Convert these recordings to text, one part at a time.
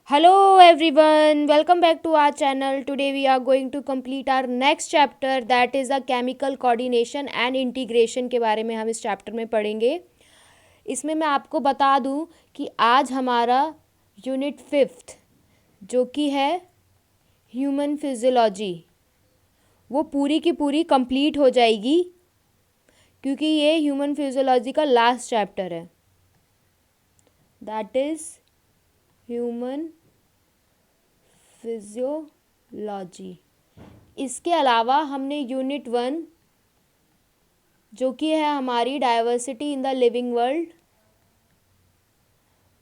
Hello everyone, welcome back to our channel. Today we are going to complete our next chapter that is the chemical coordination and integration के बारे में हम इस chapter में पढ़ेंगे। इसमें मैं आपको बता दूं कि आज हमारा यूनिट 5th जो कि है ह्यूमन फिजियोलॉजी वो पूरी की पूरी कंप्लीट हो जाएगी क्योंकि ये ह्यूमन फिजियोलॉजी का लास्ट चैप्टर है। That is human physiology. इसके अलावा हमने यूनिट 1 जो कि है हमारी diversity in the living world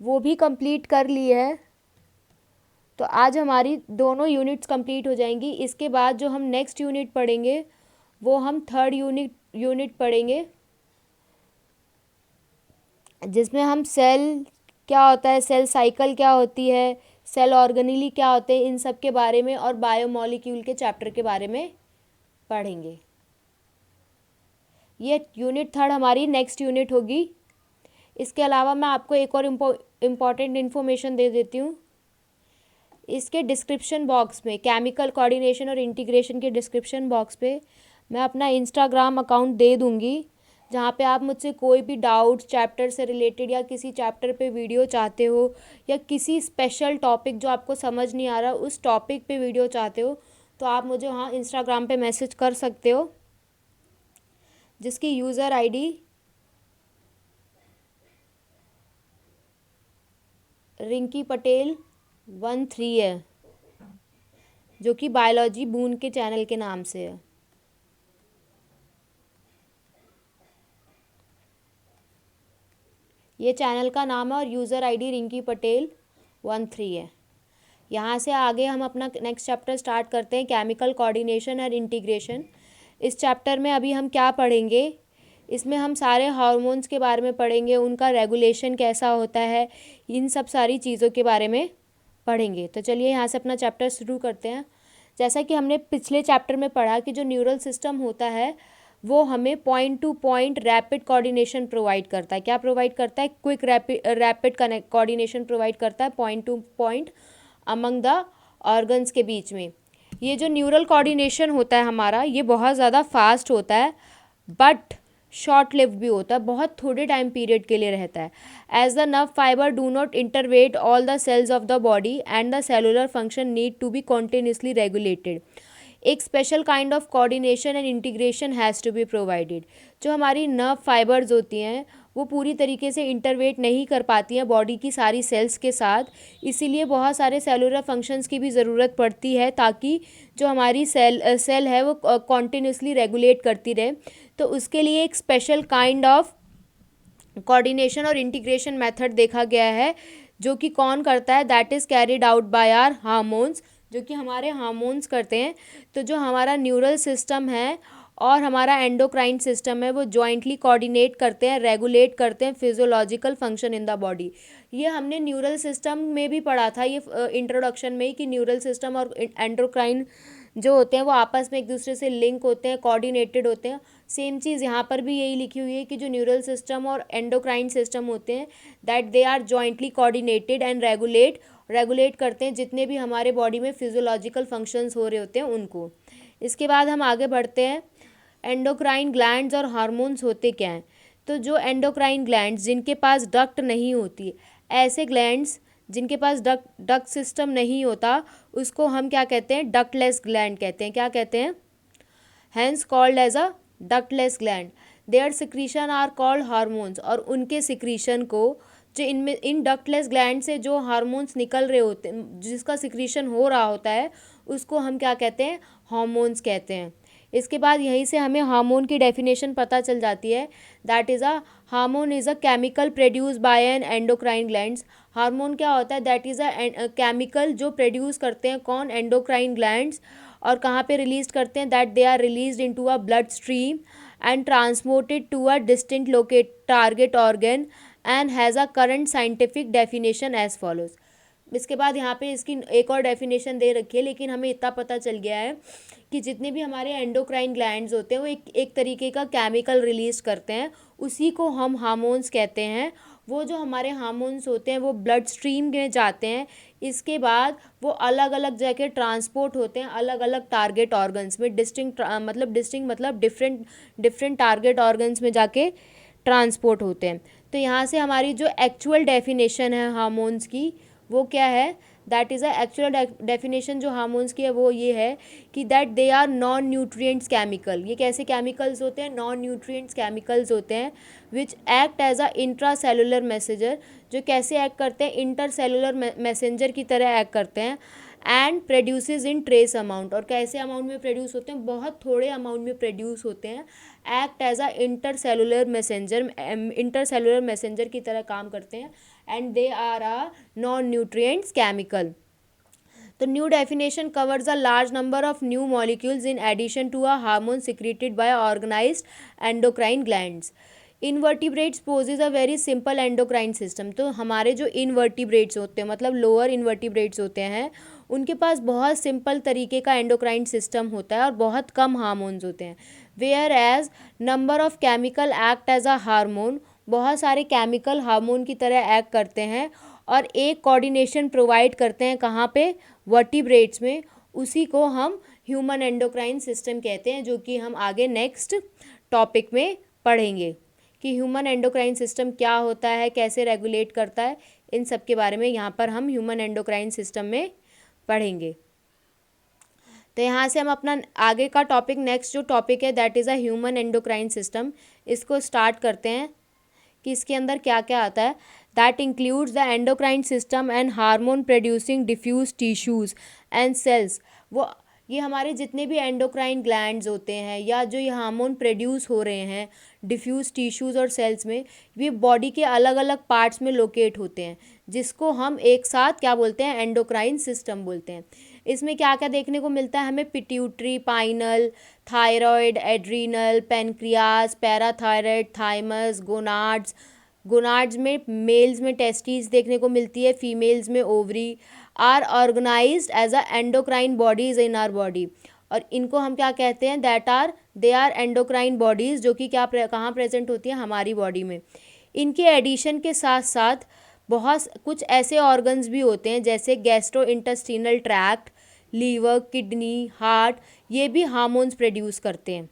वो भी कंप्लीट कर ली है। तो आज हमारी दोनों यूनिट्स कंप्लीट हो जाएंगी। इसके बाद जो हम नेक्स्ट यूनिट पढ़ेंगे वो हम थर्ड यूनिट पढ़ेंगे जिसमें हम सेल क्या होता है, सेल साइकिल क्या होती है, सेल ऑर्गेनेली क्या होते हैं, इन सब के बारे में और बायोमोलिक्यूल के चैप्टर के बारे में पढ़ेंगे। ये यूनिट 3 हमारी नेक्स्ट यूनिट होगी। इसके अलावा मैं आपको एक और इम्पॉर्टेंट इन्फॉर्मेशन दे देती हूँ। इसके डिस्क्रिप्शन बॉक्स में केमिकल कोऑर्डिनेशन और इंटीग्रेशन के डिस्क्रिप्शन बॉक्स पे मैं अपना इंस्टाग्राम अकाउंट दे दूँगी जहाँ पे आप मुझसे कोई भी डाउट चैप्टर से रिलेटेड या किसी चैप्टर पे वीडियो चाहते हो या किसी स्पेशल टॉपिक जो आपको समझ नहीं आ रहा उस टॉपिक पे वीडियो चाहते हो तो आप मुझे वहाँ इंस्टाग्राम पे मैसेज कर सकते हो जिसकी यूज़र आईडी रिंकी पटेल 13 है जो कि बायोलॉजी बून के चैनल के नाम से है। ये चैनल का नाम है और यूज़र आईडी रिंकी पटेल 13 है। यहाँ से आगे हम अपना नेक्स्ट चैप्टर स्टार्ट करते हैं, केमिकल कोऑर्डिनेशन और इंटीग्रेशन। इस चैप्टर में अभी हम क्या पढ़ेंगे, इसमें हम सारे हार्मोन्स के बारे में पढ़ेंगे, उनका रेगुलेशन कैसा होता है, इन सब सारी चीज़ों के बारे में पढ़ेंगे। तो चलिए यहाँ से अपना चैप्टर शुरू करते हैं। जैसा कि हमने पिछले चैप्टर में पढ़ा कि जो न्यूरल सिस्टम होता है वो हमें point two point rapid coordination provide करता है। क्या प्रोवाइड करता है? क्विक रैपिड कोऑर्डिनेशन प्रोवाइड करता है point two point among the organs के बीच में। ये जो न्यूरल कोऑर्डिनेशन होता है हमारा ये बहुत ज़्यादा फास्ट होता है बट शॉर्ट लिव्ड भी होता है, बहुत थोड़े टाइम पीरियड के लिए रहता है। As the nerve fibre do not innervate all the cells of the body and the cellular function need to be continuously regulated. एक special kind of coordination and integration has to be provided. जो हमारी nerve fibres होती हैं वो पूरी तरीके से इंटरवेट नहीं कर पाती हैं बॉडी की सारी सेल्स के साथ, इसीलिए बहुत सारे सेलुलर फंक्शंस की भी ज़रूरत पड़ती है ताकि जो हमारी सेल है वो कॉन्टिन्यूसली रेगुलेट करती रहे। तो उसके लिए एक स्पेशल काइंड ऑफ कोऑर्डिनेशन और इंटीग्रेशन मेथड देखा गया है जो कि कौन करता है, that is carried out by our hormones, जो कि हमारे हार्मोन्स करते हैं। तो जो हमारा न्यूरल सिस्टम है और हमारा एंडोक्राइन सिस्टम है वो जॉइंटली कोऑर्डिनेट करते हैं, रेगुलेट करते हैं physiological function in the body. ये हमने न्यूरल सिस्टम में भी पढ़ा था, ये इंट्रोडक्शन में ही, कि न्यूरल सिस्टम और एंडोक्राइन जो होते हैं वो आपस में एक दूसरे से लिंक होते हैं, कोऑर्डिनेटेड होते हैं। सेम चीज़ यहाँ पर भी यही लिखी हुई है कि जो न्यूरल सिस्टम और एंडोक्राइन सिस्टम होते हैं that they are jointly coordinated and regulate करते हैं जितने भी हमारे बॉडी में फिजियोलॉजिकल फंक्शंस हो रहे होते हैं उनको। इसके बाद हम आगे बढ़ते हैं। एंडोक्राइन ग्लैंड्स और हार्मोन्स होते क्या हैं? तो जो एंडोक्राइन ग्लैंड्स जिनके पास डक्ट नहीं होती, ऐसे ग्लैंड्स जिनके पास डक्ट सिस्टम नहीं होता उसको हम क्या कहते हैं? डक्टलेस ग्लैंड कहते हैं। क्या कहते हैं? Hence called as a ductless gland. Their secretion are called hormones. और उनके सिक्रीशन को जो इनमें इन डक्टलेस ग्लैंड से जो हार्मोन्स निकल रहे होते हैं, जिसका सिक्रीशन हो रहा होता है, उसको हम क्या कहते हैं? हार्मोन्स कहते हैं। इसके बाद यहीं से हमें हार्मोन की डेफिनेशन पता चल जाती है। That is a hormone is a chemical produce by an endocrine glands. Hormone क्या होता है? दैट इज़ अ केमिकल जो प्रोड्यूस करते हैं कौन? Endocrine glands. और कहाँ पे रिलीज करते हैं? That they are release into a blood stream and transported to a distinct locate target organ and has a current scientific definition as follows. इसके बाद यहाँ पे इसकी एक और डेफिनेशन दे रखी है, लेकिन हमें इतना पता चल गया है कि जितने भी हमारे एंडोक्राइन ग्लैंड्स होते हैं वो एक तरीके का केमिकल रिलीज करते हैं, उसी को हम हार्मोन्स कहते हैं। वो जो हमारे हार्मोन्स होते हैं वो ब्लड स्ट्रीम में जाते हैं, इसके बाद वो अलग अलग जगह ट्रांसपोर्ट होते हैं अलग अलग टारगेट ऑर्गन्स में, डिस्टिंक्ट मतलब डिफरेंट डिफरेंट टारगेट ऑर्गन्स में जाके ट्रांसपोर्ट होते हैं। तो यहाँ से हमारी जो एक्चुअल डेफिनेशन है हार्मोन्स की वो क्या है, that is a actual definition जो हार्मोन्स की है वो ये है कि that they are non nutrients chemical. ये कैसे केमिकल्स होते हैं, नॉन न्यूट्रिएंट्स केमिकल्स होते हैं which act as a intracellular messenger, जो कैसे एक्ट करते हैं, इंटरसेलुलर मैसेंजर की तरह एक्ट करते हैं, and produces in trace amount, और कैसे अमाउंट में प्रोड्यूस होते हैं, बहुत थोड़े अमाउंट में प्रोड्यूस होते हैं, act as a intercellular messenger की तरह काम करते हैं, and they are a non nutrients chemical. The new definition covers a large number of new molecules in addition to a hormone secreted by organized endocrine glands. Invertebrates poses a very simple endocrine system. तो हमारे जो invertebrates होते हैं मतलब lower invertebrates होते हैं उनके पास बहुत सिंपल तरीके का एंडोक्राइन सिस्टम होता है और बहुत कम हार्मोन्स होते हैं। Where as number of chemical act as a hormone, बहुत सारे केमिकल हार्मोन की तरह एक्ट करते हैं और एक कोऑर्डिनेशन प्रोवाइड करते हैं, कहाँ पे, वर्टिब्रेट्स में। उसी को हम ह्यूमन एंडोक्राइन सिस्टम कहते हैं, जो कि हम आगे नेक्स्ट टॉपिक में पढ़ेंगे कि ह्यूमन एंडोक्राइन सिस्टम क्या होता है, कैसे रेगुलेट करता है, इन सब के बारे में यहाँ पर हम ह्यूमन एंडोक्राइन सिस्टम में पढ़ेंगे। तो यहाँ से हम अपना आगे का टॉपिक, नेक्स्ट जो टॉपिक है that is a human endocrine system, इसको स्टार्ट करते हैं कि इसके अंदर क्या क्या आता है। That includes the endocrine system and hormone producing diffuse tissues and cells. वो ये हमारे जितने भी एंडोक्राइन ग्लैंड्स होते हैं या जो ये हार्मोन प्रोड्यूस हो रहे हैं डिफ्यूज टिश्यूज़ और सेल्स में, ये बॉडी के अलग अलग पार्ट्स में लोकेट होते हैं, जिसको हम एक साथ क्या बोलते हैं, एंडोक्राइन सिस्टम बोलते हैं। इसमें क्या क्या देखने को मिलता है हमें, pituitary, pineal, thyroid, adrenal, pancreas, parathyroid, thymus, gonads में मेल्स में टेस्टिस देखने को मिलती है, फीमेल्स में ovary, are organised as a endocrine bodies in our body. और इनको हम क्या कहते हैं, दे आर एंडोक्राइन बॉडीज़, जो कि कहाँ प्रेजेंट होती है, हमारी बॉडी में। इनके एडिशन के साथ साथ बहुत कुछ ऐसे ऑर्गन्स भी होते हैं जैसे gastro intestinal tract, liver, kidney, heart, ये भी हार्मोन्स प्रोड्यूस करते हैं।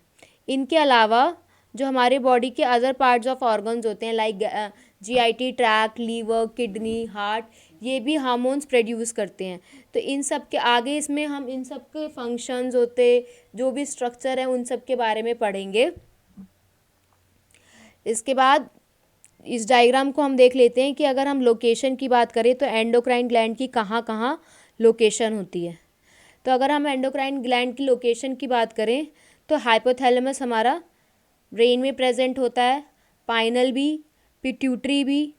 इनके अलावा जो हमारे बॉडी के अदर पार्ट्स ऑफ ऑर्गन्स होते हैं like GIT tract, liver, kidney, heart, ये भी हार्मोन्स प्रोड्यूस करते हैं। तो इन सब के आगे इसमें हम इन सब के फंक्शंस होते, जो भी स्ट्रक्चर है उन सब के बारे में पढ़ेंगे। इसके बाद इस डायग्राम को हम देख लेते हैं कि अगर हम लोकेशन की बात करें तो एंडोक्राइन ग्लैंड की कहाँ कहाँ लोकेशन होती है। तो अगर हम एंडोक्राइन ग्लैंड की लोकेशन की बात करें तो हाइपोथैलेमस हमारा ब्रेन में प्रेजेंट होता है, पाइनल भी, पिट्यूटरी भी।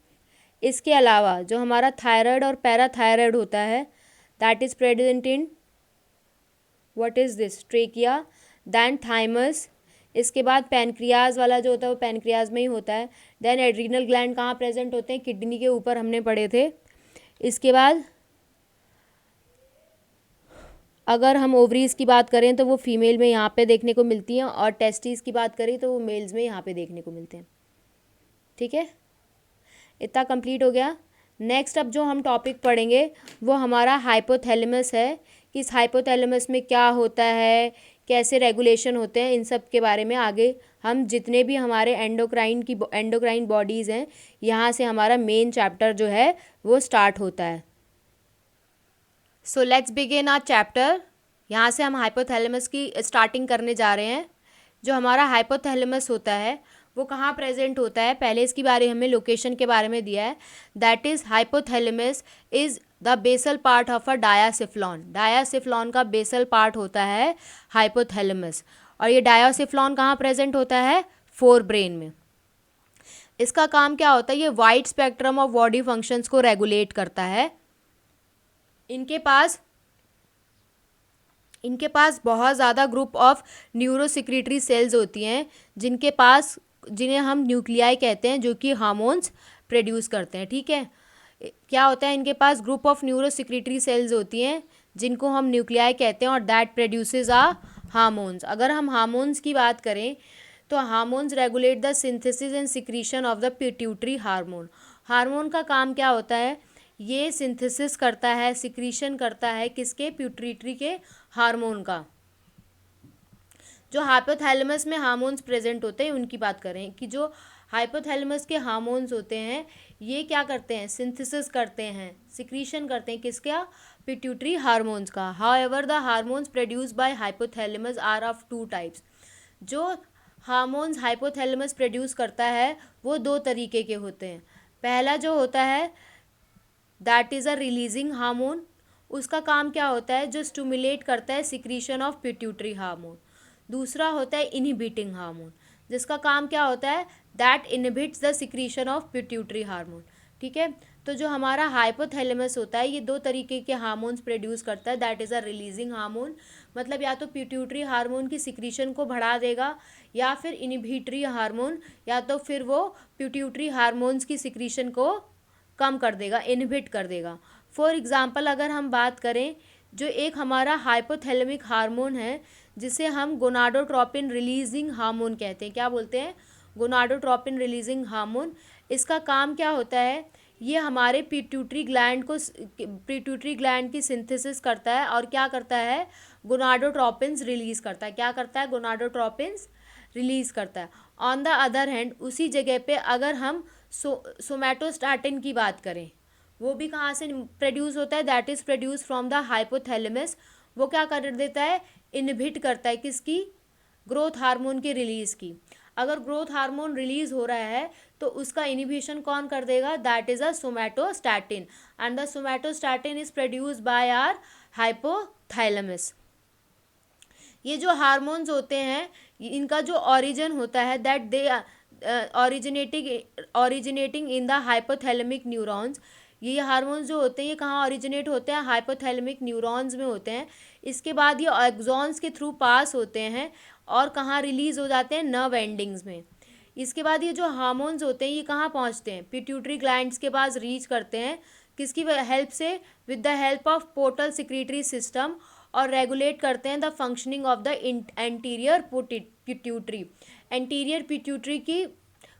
इसके अलावा जो हमारा थायराइड और पैराथायराइड होता है that is present in what is this, trachea, then thymus. इसके बाद पैनक्रियाज वाला जो होता है वो पैनक्रियाज में ही होता है। देन एड्रीनल ग्लैंड कहाँ प्रेजेंट होते हैं, किडनी के ऊपर, हमने पढ़े थे। इसके बाद अगर हम ओवरीज़ की बात करें तो वो फीमेल में यहाँ पे देखने को मिलती हैं, और टेस्टिस की बात करें तो वो मेल्स में यहाँ पे देखने को मिलते हैं। ठीक है, इतना कंप्लीट हो गया। नेक्स्ट अब जो हम टॉपिक पढ़ेंगे वो हमारा हाइपोथैलेमस है, कि इस हाइपोथैलेमस में क्या होता है, कैसे रेगुलेशन होते हैं, इन सब के बारे में आगे हम जितने भी हमारे एंडोक्राइन बॉडीज़ हैं, यहाँ से हमारा मेन चैप्टर जो है वो स्टार्ट होता है। So let's begin our chapter. यहाँ से हम हाइपोथैलेमस की स्टार्टिंग करने जा रहे हैं। जो हमारा हाइपोथैलेमस होता है वो कहाँ प्रेजेंट होता है, पहले इसके बारे हमें लोकेशन के बारे में दिया है। That is hypothalamus is the basal part of a diencephalon. Diencephalon का बेसल पार्ट होता है हाइपोथैलेमस, और ये डायासिफ्लॉन कहाँ प्रेजेंट होता है, फोर ब्रेन में। इसका काम क्या होता है, ये wide spectrum of body functions को रेगुलेट करता है। इनके पास बहुत ज़्यादा ग्रुप ऑफ न्यूरोसिक्रेटरी सेल्स होती हैं जिन्हें हम न्यूक्लियाई कहते हैं, जो कि हार्मोन्स प्रोड्यूस करते हैं। ठीक है, क्या होता है, इनके पास ग्रुप ऑफ न्यूरोसिक्रेटरी सेल्स होती हैं जिनको हम न्यूक्लियाई कहते हैं, और दैट प्रोड्यूसेस आ हार्मोन्स। अगर हम हार्मोन्स की बात करें तो hormones regulate the synthesis and secretion of the pituitary hormone. Hormone का काम क्या होता है, ये सिंथेसिस करता है, सिक्रीशन करता है किसके, पिट्यूटरी के हार्मोन का। जो हाइपोथैलेमस में हार्मोन्स प्रेजेंट होते हैं उनकी बात करें कि जो हाइपोथैलेमस के हार्मोन्स होते हैं ये क्या करते हैं, सिंथेसिस करते हैं, सिक्रीशन करते हैं किसका, पिट्यूटरी हार्मोन्स का। However the hormones produce by hypothalamus are of two types. जो हार्मोन्स हाइपोथैलेमस प्रोड्यूस करता है वो दो तरीके के होते हैं। पहला जो होता है that is a releasing hormone, उसका काम क्या होता है, जो स्टिमुलेट करता है सिक्रीशन ऑफ पिट्यूटरी हार्मोन। दूसरा होता है इनहिबिटिंग हार्मोन, जिसका काम क्या होता है, that inhibits the secretion of pituitary hormone. ठीक है, तो जो हमारा हाइपोथैलेमस होता है ये दो तरीके के हार्मोन्स प्रोड्यूस करता है, that is a releasing hormone, मतलब या तो पिट्यूटरी हार्मोन की सिक्रीशन को बढ़ा देगा, या फिर इनहिबिटरी हार्मोन, या तो फिर वो पिट्यूटरी हार्मोन्स की सिक्रीशन को कम कर देगा, इनहिबिट कर देगा। फॉर एग्जांपल अगर हम बात करें, जो एक हमारा हाइपोथैलेमिक हार्मोन है जिसे हम गोनाडोट्रोपिन रिलीजिंग हार्मोन कहते हैं, क्या बोलते हैं, गोनाडोट्रोपिन रिलीजिंग हार्मोन। इसका काम क्या होता है, ये हमारे पिट्यूटरी ग्लैंड को, पिट्यूटरी ग्लैंड की सिंथेसिस करता है और क्या करता है, गोनाडोट्रोपिन्स रिलीज करता है। क्या करता है, गोनाडोट्रोपिन्स रिलीज करता है। ऑन द अदर हैंड उसी जगह पे अगर हम सोमैटोस्टैटिन की बात करें, वो भी कहाँ से प्रोड्यूस होता है, that is produce from the hypothalamus. वो क्या कर देता है, इनहिबिट करता है किसकी, ग्रोथ हार्मोन की रिलीज की। अगर ग्रोथ हार्मोन रिलीज हो रहा है तो उसका इनिबिशन कौन कर देगा, that is a somatostatin, and the somatostatin is produce by our hypothalamus. ये जो हार्मोन्स होते हैं इनका जो ऑरिजिन होता है that they originating in the hypothalamic neurons. ये हार्मोन्स जो होते हैं ये कहाँ ओरिजिनेट होते हैं, हाइपोथैलेमिक न्यूरॉन्स में होते हैं। इसके बाद ये एक्सॉन्स के थ्रू पास होते हैं और कहाँ रिलीज हो जाते हैं, नर्व एंडिंग्स में। इसके बाद ये जो हार्मोन्स होते हैं ये कहाँ पहुँचते हैं, पिट्यूटरी ग्लैंड्स के पास रीच करते हैं, किसकी हेल्प से, with the help of portal secretory system, और रेगुलेट करते हैं the functioning of the anterior pituitary. Anterior pituitary की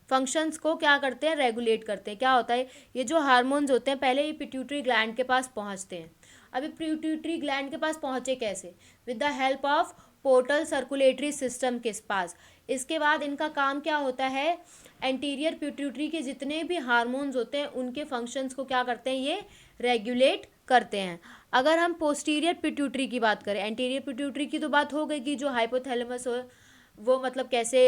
फंक्शंस को क्या करते हैं, रेगुलेट करते हैं। क्या होता है, ये जो हार्मोन्स होते हैं पहले ये पिट्यूटरी ग्लैंड के पास पहुंचते हैं। अभी पिट्यूटरी ग्लैंड के पास पहुंचे कैसे, with the help of portal circulatory system के पास। इसके बाद इनका काम क्या होता है, एंटीरियर पिट्यूटरी के जितने भी हार्मोन्स होते हैं उनके फंक्शंस को क्या करते हैं, ये रेगुलेट करते हैं। अगर हम पोस्टीरियर पिट्यूटरी की बात करें, एंटीरियर पिट्यूटरी की तो बात हो गई कि जो हाइपोथैलेमस हो वो मतलब कैसे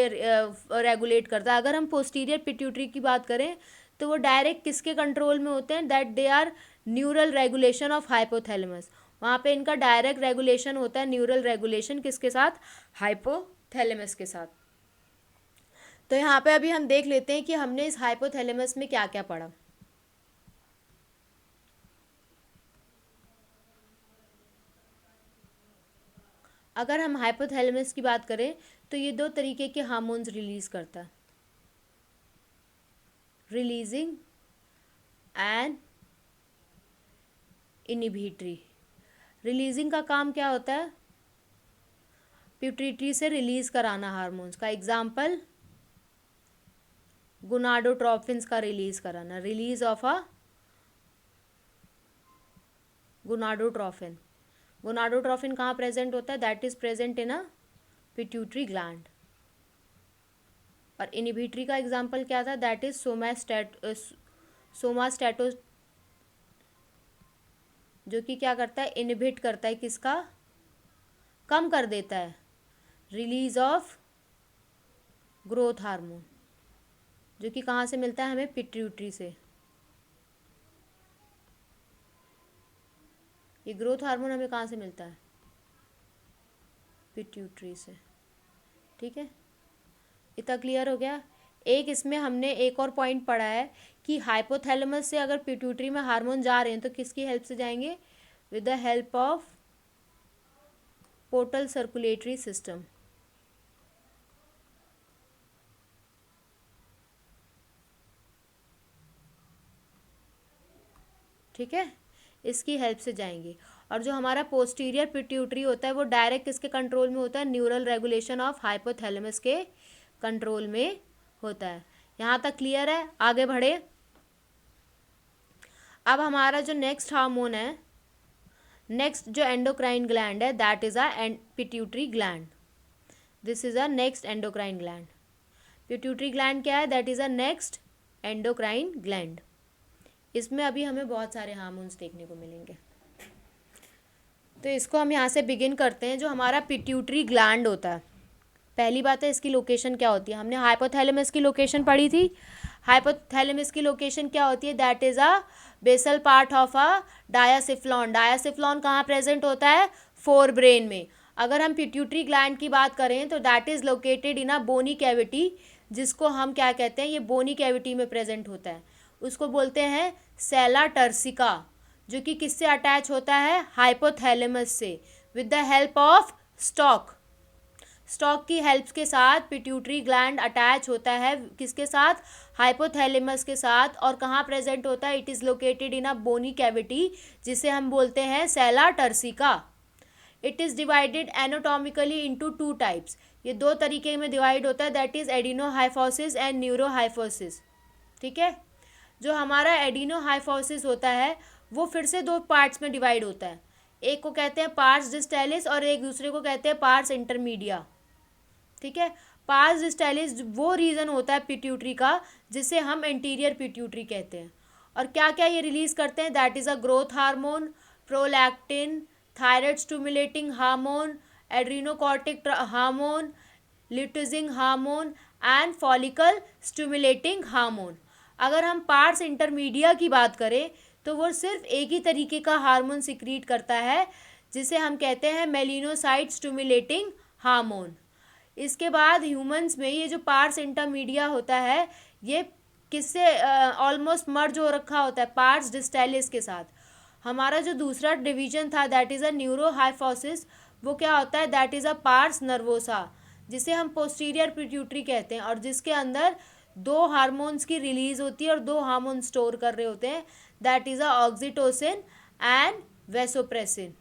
रेगुलेट करता है। अगर हम पोस्टीरियर पिट्यूटरी की बात करें तो वो डायरेक्ट किसके कंट्रोल में होते हैं, that they are neural regulation of hypothalamus. वहाँ पे इनका डायरेक्ट रेगुलेशन होता है, न्यूरल रेगुलेशन किसके साथ, हाइपोथैलेमस के साथ। तो यहाँ पे अभी हम देख लेते हैं कि हमने इस हाइपोथैलेमस में क्या क्या पढ़ा। अगर हम हाइपोथैलेमस की बात करें तो ये दो तरीके के हार्मोन्स रिलीज करता है, रिलीजिंग एंड इनहिबिटरी। रिलीजिंग का काम क्या होता है, पिट्यूटरी से रिलीज कराना हार्मोन्स का। एग्जाम्पल गोनाडोट्रोपिन्स का रिलीज कराना, release of a gonadotropin. Gonadotropin कहाँ प्रेजेंट होता है, that is present in a pituitary gland. और इनहिबिटरी का एग्जाम्पल क्या था, दैट इज सोमास्टैटो, जो कि क्या करता है, इनहिबिट करता है किसका, कम कर देता है रिलीज ऑफ ग्रोथ हार्मोन, जो कि कहाँ से मिलता है हमें, पिट्यूटरी से। ये ग्रोथ हार्मोन हमें कहाँ से मिलता है, पिट्यूटरी से। ठीक है, इतना क्लियर हो गया। एक इसमें हमने एक और पॉइंट पढ़ा है कि हाइपोथैलेमस से अगर पिट्यूटरी में हार्मोन जा रहे हैं तो किसकी हेल्प से जाएंगे, with the help of portal circulatory system. ठीक है, इसकी हेल्प से जाएंगे। और जो हमारा पोस्टीरियर पिट्यूटरी होता है वो डायरेक्ट किसके कंट्रोल में होता है, न्यूरल रेगुलेशन ऑफ हाइपोथैलेमस के कंट्रोल में होता है। यहाँ तक क्लियर है, आगे बढ़े। अब हमारा जो नेक्स्ट हार्मोन है, नेक्स्ट जो एंडोक्राइन ग्लैंड है, that is a pituitary gland. This is a next endocrine gland. Pituitary gland क्या है? That is a next endocrine gland. इसमें अभी हमें बहुत सारे हार्मोन्स देखने को मिलेंगे. तो इसको हम यहाँ से बिगिन करते हैं. जो हमारा पिट्यूटरी ग्लैंड होता है, पहली बात है इसकी लोकेशन क्या होती है. हमने हाइपोथैलेमस की लोकेशन पढ़ी थी. हाइपोथैलेमस की लोकेशन क्या होती है? That is a basal part of a diencephalon. Diencephalon कहाँ प्रेजेंट होता है? फोर ब्रेन में. अगर हम पिट्यूटरी ग्लैंड की बात करें तो that is located in a bony cavity, जिसको हम क्या कहते हैं? ये बोनी कैविटी में प्रेजेंट होता है. उसको बोलते हैं सेला टर्सिका, जो कि किससे अटैच होता है? हाइपोथैलेमस से, with the help of stock. Stock की हेल्प के साथ पिट्यूटरी ग्लैंड अटैच होता है. किसके साथ? हाइपोथैलेमस के साथ. और कहाँ प्रेजेंट होता है? It is located in a bony cavity, जिसे हम बोलते हैं sella turcica. It is divided anatomically into two types. ये दो तरीके में डिवाइड होता है, that is adenohypophysis and neurohypophysis. ठीक है. जो हमारा एडिनोहाइफोसिस होता है वो फिर से दो पार्ट्स में डिवाइड होता है. एक को कहते हैं पार्स डिस्टेलिस और एक दूसरे को कहते हैं पार्स इंटरमीडिया. ठीक है. पार्स डिस्टेलिस वो रीजन होता है पिट्यूटरी का जिसे हम एंटीरियर पिट्यूटरी कहते हैं. और क्या क्या ये रिलीज करते हैं? That is a growth hormone, prolactin, thyroid stimulating hormone, adrenocortic hormone, luteinizing hormone and follicle stimulating hormone. अगर हम पार्स इंटरमीडिया की बात करें तो वो सिर्फ एक ही तरीके का हार्मोन सिक्रीट करता है, जिसे हम कहते हैं मेलिनोसाइट स्टिमुलेटिंग हार्मोन. इसके बाद ह्यूमंस में ये जो पार्स इंटरमीडिया होता है, ये किससे ऑलमोस्ट मर्ज हो रखा होता है? पार्स डिस्टेलिस के साथ. हमारा जो दूसरा डिवीजन था दैट इज़ अ न्यूरोहाइफोसिस, वो क्या होता है? That is a pars nervosa, जिसे हम पोस्टीरियर पिट्यूटरी कहते हैं, और जिसके अंदर दो हार्मोन्स की रिलीज होती है और दो हार्मोन स्टोर कर रहे होते हैं. That is a oxytocin and vasopressin.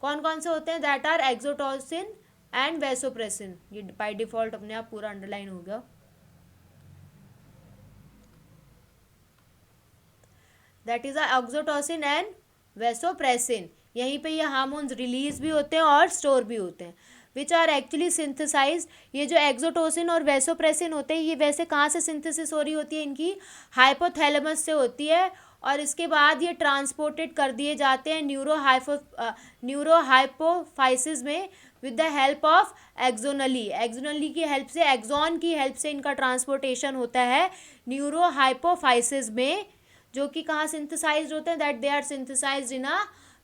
कौन कौन से होते हैं? That are oxytocin and vasopressin. ये बाय डिफॉल्ट अपने आप पूरा अंडरलाइन हो गया. That is oxytocin and vasopressin. यहीं पे ये हार्मोन्स रिलीज भी होते हैं और स्टोर भी होते हैं, विच आर एक्चुअली सिंथेसाइज. ये जो एक्सोटोसिन और वेसोप्रेसिन होते हैं, ये वैसे कहाँ से सिंथेसिस हो रही होती है? इनकी हाइपोथैलेमस से होती है. और इसके बाद ये ट्रांसपोर्टेड कर दिए जाते हैं न्यूरोहाइपोफाइसिस में विद द हेल्प ऑफ एक्सोनली. एक्सोनली की हेल्प से, एक्सॉन की हेल्प से इनका ट्रांसपोर्टेशन होता है न्यूरोहाइपोफाइसिस में, जो कि कहाँ सिंथेसाइज्ड होते हैं? That they are synthesised in a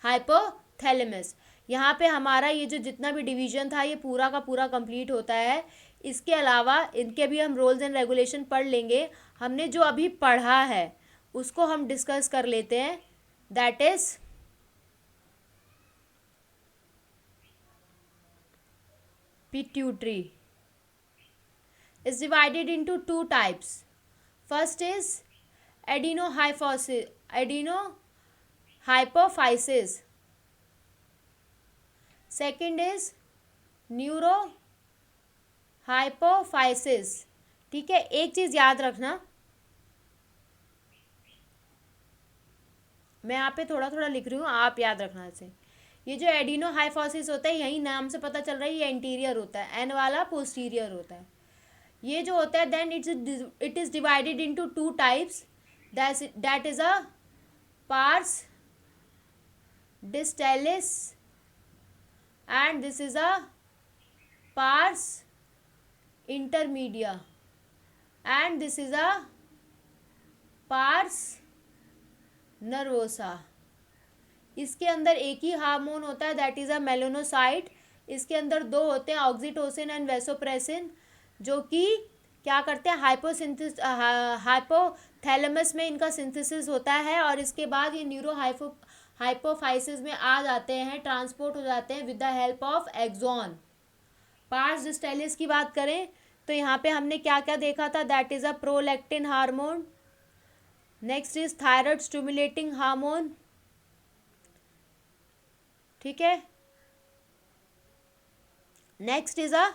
hypothalamus. यहाँ पे हमारा ये जो जितना भी डिवीजन था ये पूरा का पूरा कंप्लीट होता है. इसके अलावा इनके भी हम रूल्स एंड रेगुलेशन पढ़ लेंगे. हमने जो अभी पढ़ा है उसको हम डिस्कस कर लेते हैं. That is pituitary is divided into two types. First is adenohypophysis. Second is neurohypophysis. ठीक है. एक चीज़ याद रखना, मैं यहाँ पे थोड़ा थोड़ा लिख रही हूँ, आप याद रखना इसे. ये जो एडिनोहाइफोसिस होता है, यही नाम से पता चल रहा है, ये एंटीरियर होता है, एन वाला पोस्टीरियर होता है. ये जो होता है then it is divided into two types. That is a pars distalis and this is a pars intermedia and this is a pars nervosa. इसके अंदर एक ही हार्मोन होता है, दैट इज़ अ मेलानोसाइट. इसके अंदर दो होते हैं, ऑक्सीटोसिन एंड वेसोप्रेसिन, जो कि क्या करते हैं? हाइपोथैलेमस में इनका सिंथेसिस होता है और इसके बाद ये हाइपोफाइसिस में आ जाते हैं, ट्रांसपोर्ट हो जाते हैं with the help of axon. Pars distalis की बात करें तो यहाँ पे हमने क्या क्या देखा था? That is a prolactin hormone. Next is thyroid stimulating hormone. ठीक है. Next is a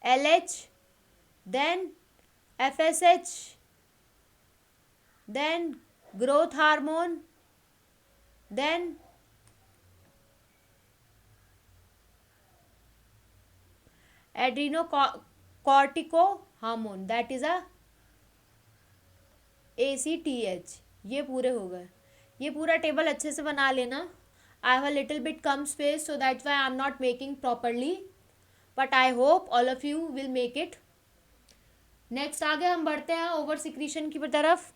LH, then FSH, then growth hormone, then adrenocortico hormone, that is a ACTH. ये पूरे हो गए. ये पूरा टेबल अच्छे से बना लेना. I have a little bit come space, so that's why I'm not making properly, but I hope all of you will make it. Next आगे हम बढ़ते हैं ओवर सिक्रीशन की तरफ.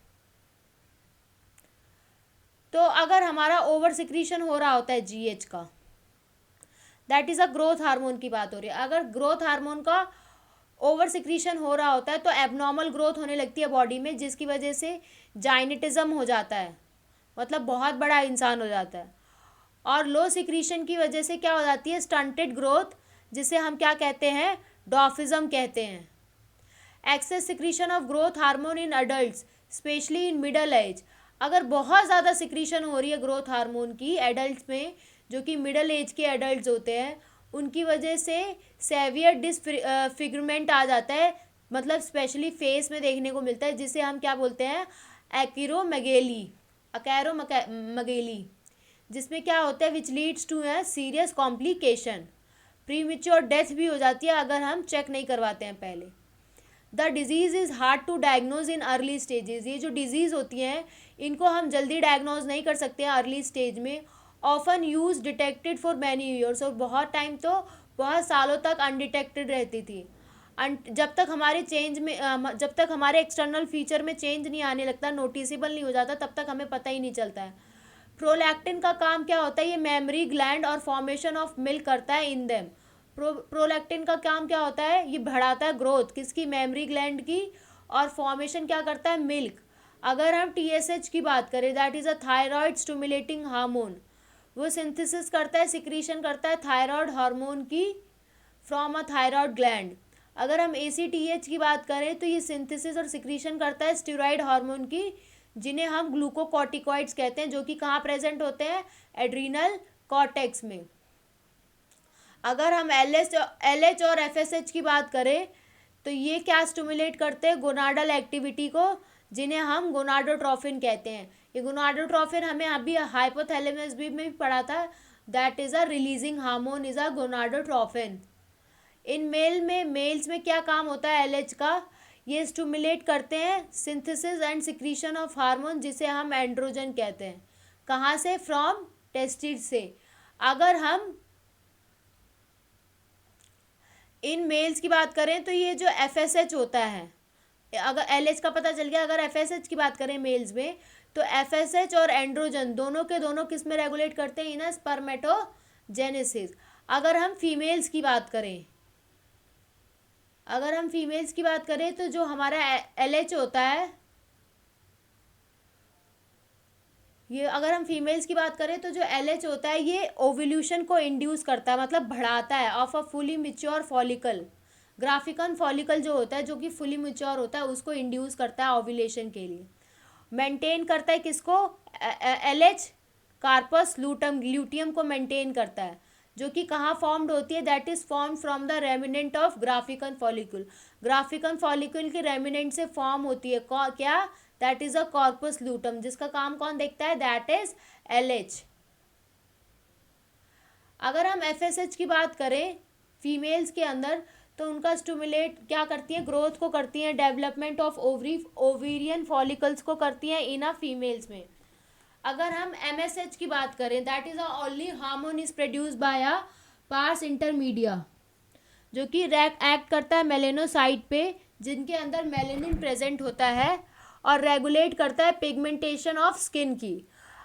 तो अगर हमारा ओवर सिक्रीशन हो रहा होता है जीएच का, that is a growth hormone की बात हो रही है. अगर ग्रोथ हार्मोन का ओवर सिक्रीशन हो रहा होता है तो एबनॉर्मल ग्रोथ होने लगती है बॉडी में, जिसकी वजह से जाइनेटिज्म हो जाता है, मतलब बहुत बड़ा इंसान हो जाता है. और लो सिक्रीशन की वजह से क्या हो जाती है, स्टंटेड ग्रोथ, जिसे हम क्या कहते हैं, डॉर्फिज्म कहते हैं. Excess secretion of growth hormone in adults specially in middle age. अगर बहुत ज़्यादा सिक्रीशन हो रही है ग्रोथ हार्मोन की एडल्ट्स में, जो कि मिडल एज के एडल्ट्स होते हैं, उनकी वजह से सेवियर डिसफिगरमेंट आ जाता है, मतलब स्पेशली फेस में देखने को मिलता है, जिसे हम क्या बोलते हैं, अकैरोमगेली, जिसमें क्या होता है, which leads to a serious complication. Premature death भी हो जाती है अगर हम चेक नहीं करवाते हैं पहले. The disease is hard to diagnose in early stages. ये जो डिजीज़ होती हैं इनको हम जल्दी डायग्नोज नहीं कर सकते हैं अर्ली स्टेज में. Often use detected for many years, और बहुत टाइम तो बहुत सालों तक अनडिटेक्टेड रहती थी. जब तक हमारे एक्सटर्नल फीचर में चेंज नहीं आने लगता, नोटिसेबल नहीं हो जाता, तब तक हमें पता ही नहीं चलता है. प्रोलैक्टिन का काम क्या होता है, ये मेमोरी ग्लैंड और फॉर्मेशन ऑफ मिल्क करता है इन देम. प्रोलैक्टिन का काम क्या होता है, ये बढ़ाता है ग्रोथ किसकी, मेमोरी ग्लैंड की, और फॉर्मेशन क्या करता है, मिल्क. अगर हम टीएसएच की बात करें, that is a thyroid stimulating hormone, वो सिंथेसिस करता है, सिक्रीशन करता है थायराइड हार्मोन की फ्रॉम अ थायराइड ग्लैंड. अगर हम एसीटीएच की बात करें तो ये सिंथेसिस और सिक्रीशन करता है स्टेरॉइड हार्मोन की, जिन्हें हम ग्लूकोकॉर्टिकॉइड्स कहते हैं, जो कि कहाँ प्रेजेंट होते हैं, एड्रीनल कॉर्टेक्स में. अगर हम एलएच और एफएसएच की बात करें तो ये क्या स्टिमुलेट करते हैं, गोनाडल एक्टिविटी को, जिन्हें हम गोनाडोट्रोफिन कहते हैं. ये गोनाडोट्रोफिन हमें अभी हाइपोथैलेमस में भी पढ़ा था, that is a releasing hormone is a gonadotrophin. In males में क्या काम होता है एलएच का, ये स्टिमुलेट करते हैं synthesis and secretion of hormone, जिसे हम एंड्रोजन कहते हैं. कहाँ से, फ्रॉम टेस्टिस से. अगर हम इन मेल्स की बात करें तो ये जो एफएसएच होता है, अगर एलएच का पता चल गया, अगर एफएसएच की बात करें मेल्स में, तो एफएसएच और एंड्रोजन दोनों के दोनों किस में रेगुलेट करते हैं, इन स्पर्मेटोजेनेसिस. अगर हम फीमेल्स की बात करें तो जो हमारा एलएच होता है, ये अगर हम फीमेल्स की बात करें तो जो एलएच होता है ये ओव्यूल्यूशन को इंड्यूस करता है, मतलब बढ़ाता है, of a fully mature follicle. Graafian follicle जो होता है, जो कि फुली मैच्योर होता है, उसको इंड्यूस करता है ओव्यूलेशन के लिए. मेंटेन करता है किसको, एलएच कार्पस ल्यूटियम को मेंटेन करता है, जो कि कहाँ फॉर्म्ड होती है, that is form from the remnant of graafian follicle. Graafian follicle के रेमिनेंट से फॉर्म होती है क्या, that is a corpus luteum, जिसका काम कौन देखता है, दैट इज एलएच. अगर हम एफएसएच की बात करें फीमेल्स के अंदर, तो उनका स्टिमुलेट क्या करती है, ग्रोथ को करती हैं, डेवलपमेंट ऑफ ओवेरियन फॉलिकल्स को करती हैं इन अ फीमेल्स में. अगर हम एमएसएच की बात करें, that is a only hormone is produce bye a pars intermedia, जो कि एक्ट करता है मेलेनोसाइट पे, जिनके अंदर मेलेनिन प्रेजेंट होता है, और रेगुलेट करता है पिगमेंटेशन ऑफ स्किन की.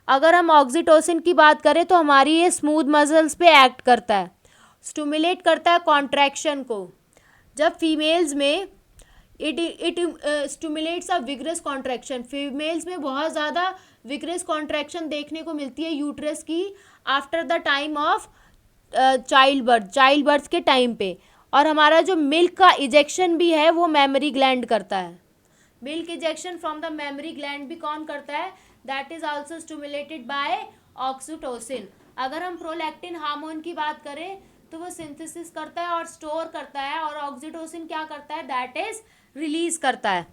अगर हम ऑक्सीटोसिन की बात करें तो हमारी ये स्मूथ मसल्स पे एक्ट करता है, स्टिमुलेट करता है कॉन्ट्रैक्शन को. जब फीमेल्स में it stimulates a vigorous contraction, females में बहुत ज़्यादा विग्रस कॉन्ट्रैक्शन देखने को मिलती है यूट्रस की after the time of child birth के टाइम पे. और हमारा जो मिल्क का इजेक्शन भी है वो मेमोरी ग्लैंड करता है. Milk ejection from the memory gland भी कौन करता है, that is also stimulated by oxytocin. अगर हम प्रोलैक्टिन हार्मोन की बात करें तो वो सिंथेसिस करता है और स्टोर करता है, और ऑक्सीटोसिन क्या करता है, दैट इज रिलीज करता है.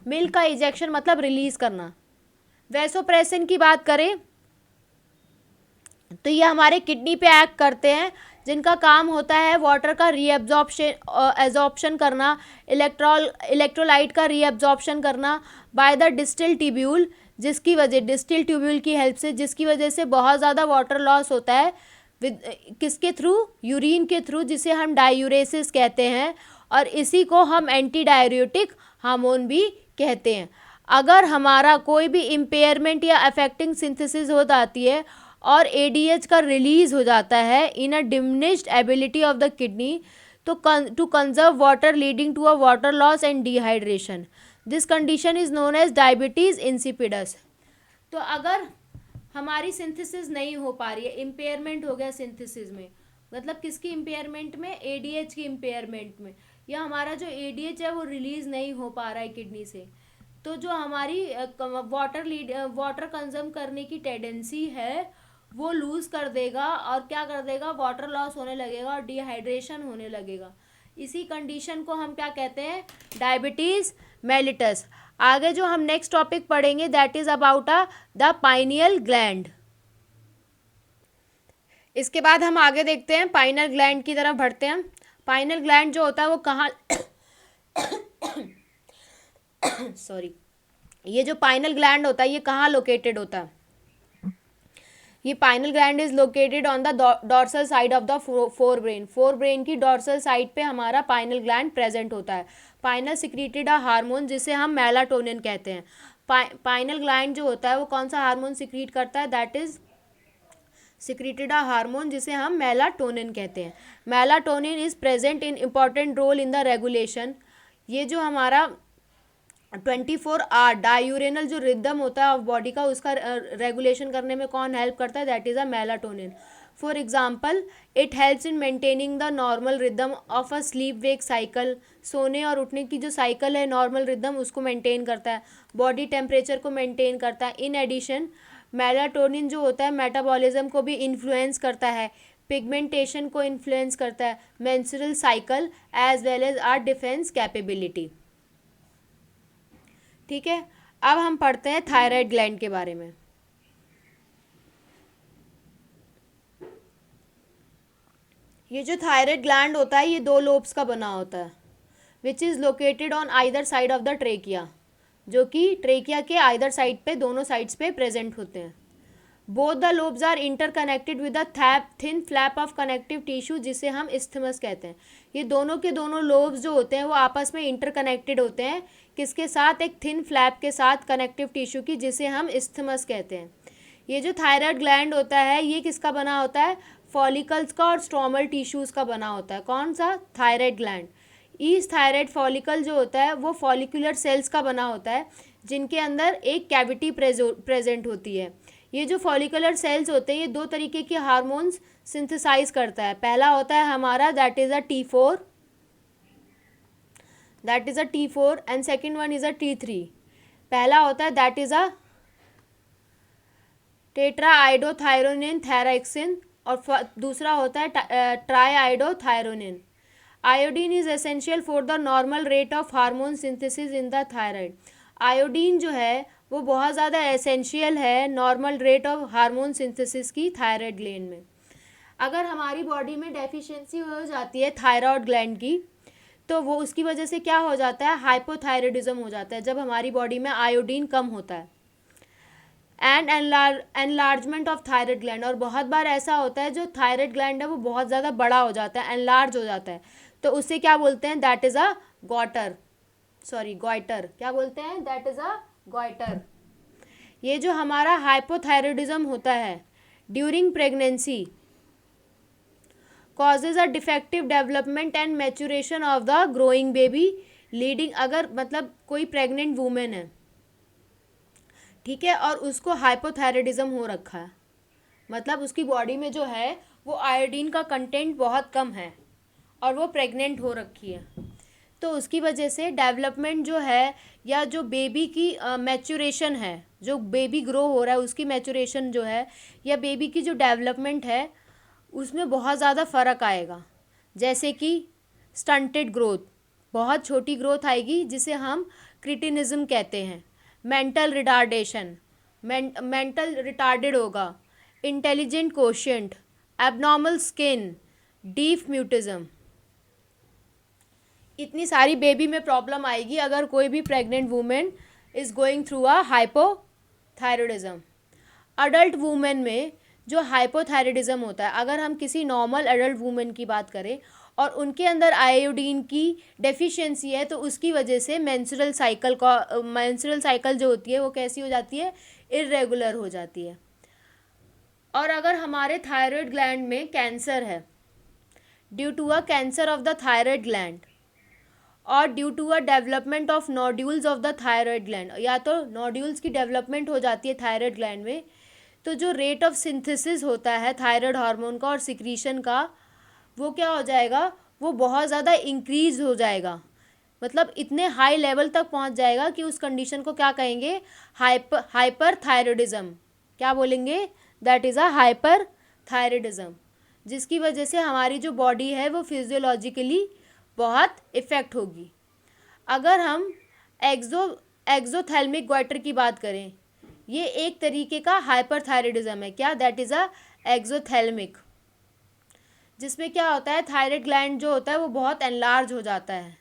मिल्क का इजेक्शन मतलब रिलीज करना. वैसोप्रेसिन की बात करें तो ये हमारे किडनी पे एक्ट करते हैं, जिनका काम होता है वाटर का एब्जॉर्प्शन करना, इलेक्ट्रोलाइट का रीएब्जॉर्प्शन करना by the distil tubule, distil tubule की हेल्प से, जिसकी वजह से बहुत ज़्यादा वाटर लॉस होता है किसके थ्रू, यूरिन के थ्रू, जिसे हम डायूरेसिस कहते हैं, और इसी को हम एंटी डाययूरेटिक हार्मोन भी कहते हैं। अगर हमारा कोई भी इम्पेयरमेंट या अफेक्टिंग सिंथेसिस हो जाती है और एडीएच का रिलीज हो जाता है in a diminished ability of the kidney to conserve water leading to a water loss and dehydration, this condition is known as diabetes insipidus. तो अगर हमारी सिंथेसिस नहीं हो पा रही है, इम्पेयरमेंट हो गया सिंथेसिस में, मतलब किसकी इम्पेयरमेंट में, एडीएच की इम्पेयरमेंट में, या हमारा जो एडीएच है वो रिलीज नहीं हो पा रहा है किडनी से, तो जो हमारी वाटर कंज्यूम करने की टेंडेंसी है वो लूज कर देगा, और क्या कर देगा, वाटर लॉस होने लगेगा और डिहाइड्रेशन होने लगेगा। इसी कंडीशन को हम क्या कहते हैं, डायबिटीज मेलिटस। आगे जो हम नेक्स्ट टॉपिक पढ़ेंगे that is about the pineal gland. इसके बाद हम आगे देखते हैं, पाइनियल ग्लैंड की तरफ बढ़ते हैं। पाइनियल ग्लैंड जो होता है वो कहाँ सॉरी, ये जो पाइनियल ग्लैंड होता है ये कहाँ लोकेटेड होता है, ये pineal gland is located on the dorsal side of the fore brain की डॉर्सल साइड पे हमारा पाइनियल ग्लैंड प्रेजेंट होता है। पाइनल सिक्रीटेड अ हार्मोन जिसे हम मेलाटोनिन कहते हैं। पाइनियल ग्लैंड जो होता है वो कौन सा हार्मोन सिक्रीट करता है, that is secreted a hormone जिसे हम मेलाटोनिन कहते हैं। Melatonin is present in important role in the regulation, ये जो हमारा 24 आवर डायूरेनल जो रिदम होता है ऑफ बॉडी का, उसका रेगुलेशन करने में कौन हेल्प करता है, that is a melatonin. For example it helps in maintaining the normal rhythm of a sleep wake cycle, सोने और उठने की जो साइकिल है नॉर्मल रिदम उसको मेंटेन करता है, बॉडी टेम्परेचर को मेंटेन करता है। इन एडिशन मेलाटोनिन जो होता है मेटाबॉलिज्म को भी इन्फ्लुएंस करता है, पिगमेंटेशन को इन्फ्लुएंस करता है, menstrual cycle as well as our defence capability. ठीक है, अब हम पढ़ते हैं थायराइड ग्लैंड के बारे में। ये जो थायराइड ग्लैंड होता है ये 2 लोब्स का बना होता है, which is located on either side of the trachea, जो कि ट्रेकिया के आइदर साइड पे, दोनों साइड्स पे प्रेजेंट होते हैं। Both the lobes are interconnected with a thin flap of connective tissue जिसे हम इस्थमस कहते हैं। ये दोनों के दोनों लोब्स जो होते हैं वो आपस में इंटरकनेक्टेड होते हैं, किसके साथ, एक थिन फ्लैप के साथ कनेक्टिव टिश्यू की, जिसे हम इस्थमस कहते हैं। ये जो थायराइड ग्लैंड होता है ये किसका बना होता है, फॉलिकल्स का और स्ट्रोमल टिश्यूज़ का बना होता है। कौन सा, thyroid gland. East thyroid follicle जो होता है वो फॉलिकुलर सेल्स का बना होता है, जिनके अंदर एक कैविटी प्रेजेंट होती है। ये जो फॉलिकुलर सेल्स होते हैं ये 2 तरीके के हार्मोन्स सिंथेसाइज करता है। पहला होता है हमारा that is a T4 and second one is a T3। पहला होता है दैट इज़ अ टेट्राआइडोथायरोनिन थैराक्सिन और दूसरा होता है triiodothyronine. Iodine is essential for the normal rate of hormone synthesis in the thyroid. Iodine जो है वो बहुत ज़्यादा एसेंशियल है normal rate of hormone synthesis की थायराइड ग्लैंड में। अगर हमारी बॉडी में डेफिशिएंसी हो जाती है थायराइड ग्लैंड की तो वो उसकी वजह से क्या हो जाता है, हाइपोथायराइडिज्म हो जाता है, जब हमारी बॉडी में आयोडीन कम होता है। And enlargement of thyroid gland, और बहुत बार ऐसा होता है जो थायराइड ग्लैंड है वो बहुत ज़्यादा बड़ा हो जाता है, एनलार्ज हो जाता है, तो उससे क्या बोलते हैं, दैट इज़ अ गॉइटर। क्या बोलते हैं, दैट इज़ अ गॉइटर। ये जो हमारा हाइपोथायराइडिज्म होता है during pregnancy causes a defective development and maturation of the growing baby leading, अगर मतलब कोई प्रेग्नेंट वूमेन है, ठीक है, और उसको हाइपोथायराइडिज्म हो रखा है, मतलब उसकी बॉडी में जो है वो आयोडीन का कंटेंट बहुत कम है और वो प्रेग्नेंट हो रखी है, तो उसकी वजह से डेवलपमेंट जो है या जो बेबी की मैच्योरेशन है, जो बेबी ग्रो हो रहा है उसकी मैच्योरेशन जो है या बेबी की जो डेवलपमेंट है उसमें बहुत ज़्यादा फ़र्क आएगा। जैसे कि स्टंटेड ग्रोथ, बहुत छोटी ग्रोथ आएगी जिसे हम क्रिटिनिज्म कहते हैं। मेंटल रिटार्डेशन, मेंटल रिटार्डेड होगा, intelligent quotient, abnormal skin, deep mutism. इतनी सारी बेबी में प्रॉब्लम आएगी अगर कोई भी pregnant women is going through a hypothyroidism. Adult women में जो हाइपोथायरॉयडिज्म होता है, अगर हम किसी नॉर्मल अडल्ट वुमेन की बात करें और उनके अंदर आयोडीन की डेफिशिएंसी है तो उसकी वजह से मेंस्ट्रुअल साइकिल जो होती है वो कैसी हो जाती है, इर्रेगुलर हो जाती है। और अगर हमारे थायराइड ग्लैंड में कैंसर है due to a cancer of the thyroid gland और due to a development of nodules of the thyroid gland, या तो नोड्यूल्स की डेवलपमेंट हो जाती है थायराइड ग्लैंड में, तो जो रेट ऑफ सिंथेसिस होता है थायराइड हार्मोन का और सिक्रीशन का वो क्या हो जाएगा, वो बहुत ज़्यादा इंक्रीज हो जाएगा, मतलब इतने हाई लेवल तक पहुंच जाएगा कि उस कंडीशन को क्या कहेंगे, हाइपर थायरॉयडिज्म। क्या बोलेंगे, that is a hyper thyroidism, जिसकी वजह से हमारी जो बॉडी है वो फिजियोलॉजिकली बहुत इफ़ेक्ट होगी। अगर हम एक्सोथैल्मिक ग्वाइटर की बात करें, ये एक तरीके का हाइपरथायरॉयडिज्म है। क्या, दैट इज़ अ एक्सोथैल्मिक, जिसमें क्या होता है, थायराइड ग्लैंड जो होता है वो बहुत एनलार्ज हो जाता है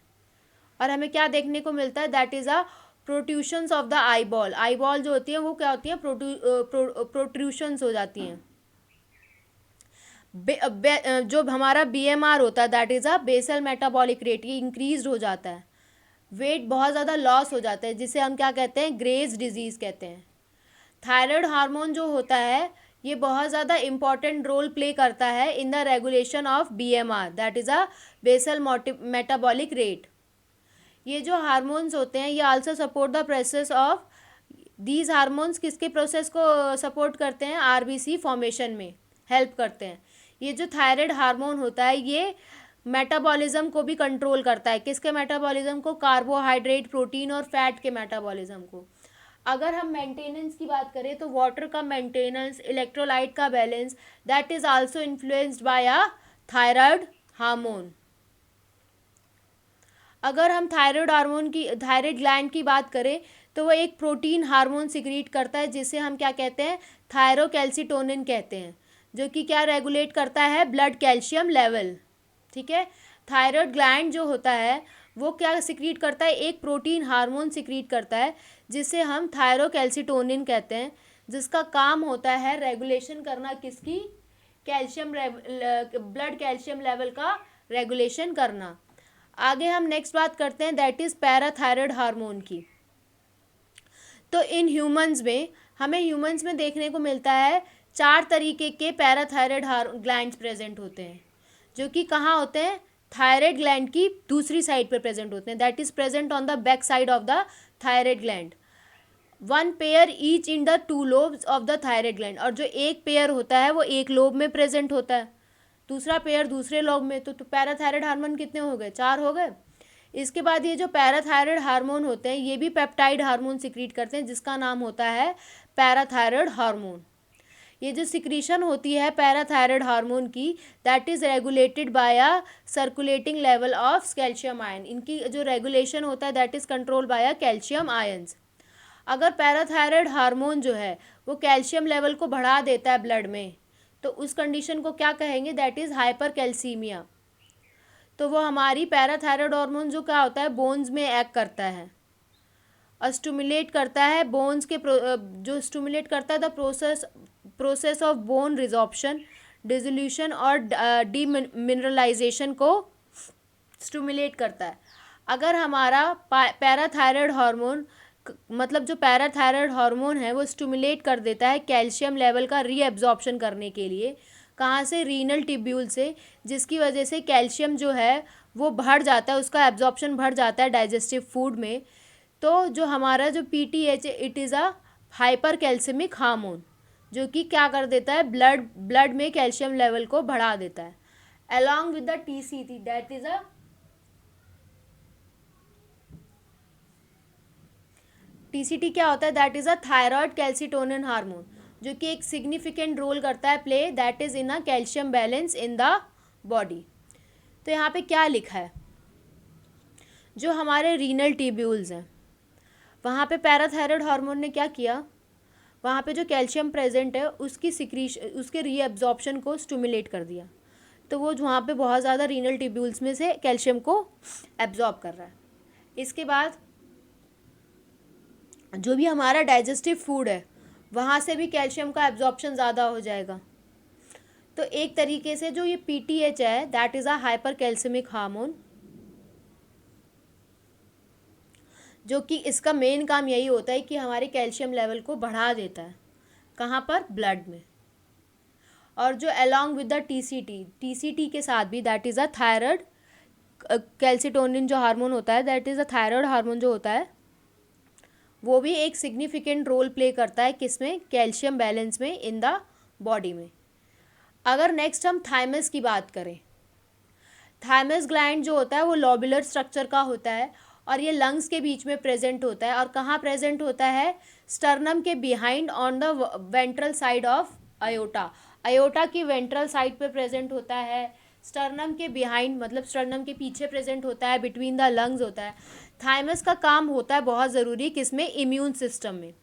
और हमें क्या देखने को मिलता है, that is a protrusions of the eyeball. Eyeball जो होती है वो क्या होती है, प्रोट्रूशंस हो जाती हैं। जो हमारा BMR होता है, that is a basal metabolic rate, ये इंक्रीज हो जाता है। वेट बहुत ज़्यादा लॉस हो जाता है, जिसे हम क्या कहते हैं, ग्रेव्स डिजीज़ कहते हैं। थायराइड हार्मोन जो होता है ये बहुत ज़्यादा इंपॉर्टेंट रोल प्ले करता है in the regulation of BMR, that is a basal metabolic rate. ये जो हार्मोन्स होते हैं ये also support the process of these hormones, किसके प्रोसेस को सपोर्ट करते हैं, RBC फॉर्मेशन में हेल्प करते हैं। ये जो थायराइड हार्मोन होता है ये मेटाबॉलिज्म को भी कंट्रोल करता है, किसके मेटाबॉलिज्म को, कार्बोहाइड्रेट, प्रोटीन और फैट के मेटाबॉलिज्म को। अगर हम मेंटेनेंस की बात करें तो वाटर का मेंटेनेंस, इलेक्ट्रोलाइट का balance, that is also influenced by a thyroid hormone. अगर हम थायराइड ग्लैंड की बात करें तो वो एक प्रोटीन हार्मोन सिक्रीट करता है जिसे हम क्या कहते हैं, थायरोकैल्सिटोनिन कहते हैं, जो कि क्या रेगुलेट करता है, ब्लड कैल्शियम लेवल। ठीक है, थायराइड ग्लैंड जो होता है वो क्या सिक्रीट करता है, एक प्रोटीन हार्मोन सिक्रीट करता है जिसे हम थायरोकैल्सिटोनिन कहते हैं, जिसका काम होता है रेगुलेशन करना, किसकी, ब्लड कैल्शियम लेवल का रेगुलेशन करना। आगे हम नेक्स्ट बात करते हैं, दैट इज़ पैराथायराइड हार्मोन की। तो इन ह्यूमंस में, हमें ह्यूमंस में देखने को मिलता है 4 तरीके के पैराथायराइड ग्लैंड्स प्रेजेंट होते हैं, जो कि कहाँ होते हैं, थायराइड ग्लैंड की दूसरी साइड पर प्रेजेंट होते हैं, that is present on the back side of the thyroid gland. 1 pair each in the 2 lobes of the thyroid gland, और जो एक पेयर होता है वो एक लोब में प्रेजेंट होता है, दूसरा पेयर दूसरे लोब में। तो पैराथायराइड हार्मोन कितने हो गए, 4 हो गए। इसके बाद ये जो पैराथायराइड हार्मोन होते हैं ये भी पेप्टाइड हार्मोन सिक्रीट करते हैं जिसका नाम होता है पैराथायराइड हार्मोन। ये जो सिक्रीशन होती है पैराथायराइड हार्मोन की, that is regulated by a circulating level of calcium ion. इनकी जो रेगुलेशन होता है that is control by a calcium ions. अगर पैराथायराइड हार्मोन जो है वो कैल्शियम लेवल को बढ़ा देता है ब्लड में, तो उस कंडीशन को क्या कहेंगे, दैट इज़ हाइपरकैल्सीमिया। तो वो हमारी पैराथायराइड हार्मोन जो क्या होता है, बोन्स में एक्ट करता है और स्टिमुलेट करता है बोन्स के जो स्टिमुलेट करता है the process of bone resorption, dissolution और डीमिनरलाइजेशन को स्टिमुलेट करता है। अगर हमारा पैराथायराइड हार्मोन, मतलब जो पैराथायराइड हार्मोन है वो स्टिमुलेट कर देता है कैल्शियम लेवल का रीएब्जॉर्प्शन करने के लिए, कहाँ से, रीनल ट्यूब्यूल से, जिसकी वजह से कैल्शियम जो है वो बढ़ जाता है, उसका एब्जॉर्प्शन बढ़ जाता है डाइजेस्टिव फूड में। तो जो हमारा जो PTH है, it is a hyper calcaemic hormone, जो कि क्या कर देता है, ब्लड में कैल्शियम लेवल को बढ़ा देता है। Along with the TCT, that is a TCT क्या होता है, that is a thyroid calcitonin hormone, जो कि एक सिग्निफिकेंट रोल करता है play, that is in a calcium balance in the body. तो यहाँ पे क्या लिखा है, जो हमारे रीनल ट्यूब्यूल्स हैं वहाँ पे पैराथायराइड हार्मोन ने क्या किया, वहाँ पे जो कैल्शियम प्रेजेंट है उसकी उसके रीअब्जॉर्प्शन को स्टिमुलेट कर दिया, तो वो वहाँ पे बहुत ज़्यादा रीनल ट्यूब्यूल्स में से कैल्शियम को एब्जॉर्ब कर रहा है। इसके बाद जो भी हमारा डाइजेस्टिव फूड है वहाँ से भी कैल्शियम का एब्जॉर्प्शन ज़्यादा हो जाएगा। तो एक तरीके से जो ये PTH है that is a hyper calcaemic hormone, जो कि इसका मेन काम यही होता है कि हमारे कैल्शियम लेवल को बढ़ा देता है, कहाँ पर, ब्लड में। और जो अलॉन्ग विद द TCT के साथ भी that is a thyroid calcitonin जो हार्मोन होता है that is a thyroid hormone जो होता है वो भी एक सिग्निफिकेंट रोल प्ले करता है किसमें, कैल्शियम बैलेंस में इन द बॉडी में। अगर नेक्स्ट हम थाइमस की बात करें, थाइमस ग्लैंड जो होता है वो लॉबुलर स्ट्रक्चर का होता है और ये लंग्स के बीच में प्रेजेंट होता है। और कहाँ प्रेजेंट होता है, स्टर्नम के behind on the ventral side of aorta, aorta की वेंट्रल साइड पे प्रेजेंट होता है। स्टर्नम के बिहाइंड मतलब स्टर्नम के पीछे प्रेजेंट होता है, बिटवीन द लंग्स होता है। थाइमस का काम होता है बहुत ज़रूरी किसमें, इम्यून सिस्टम में।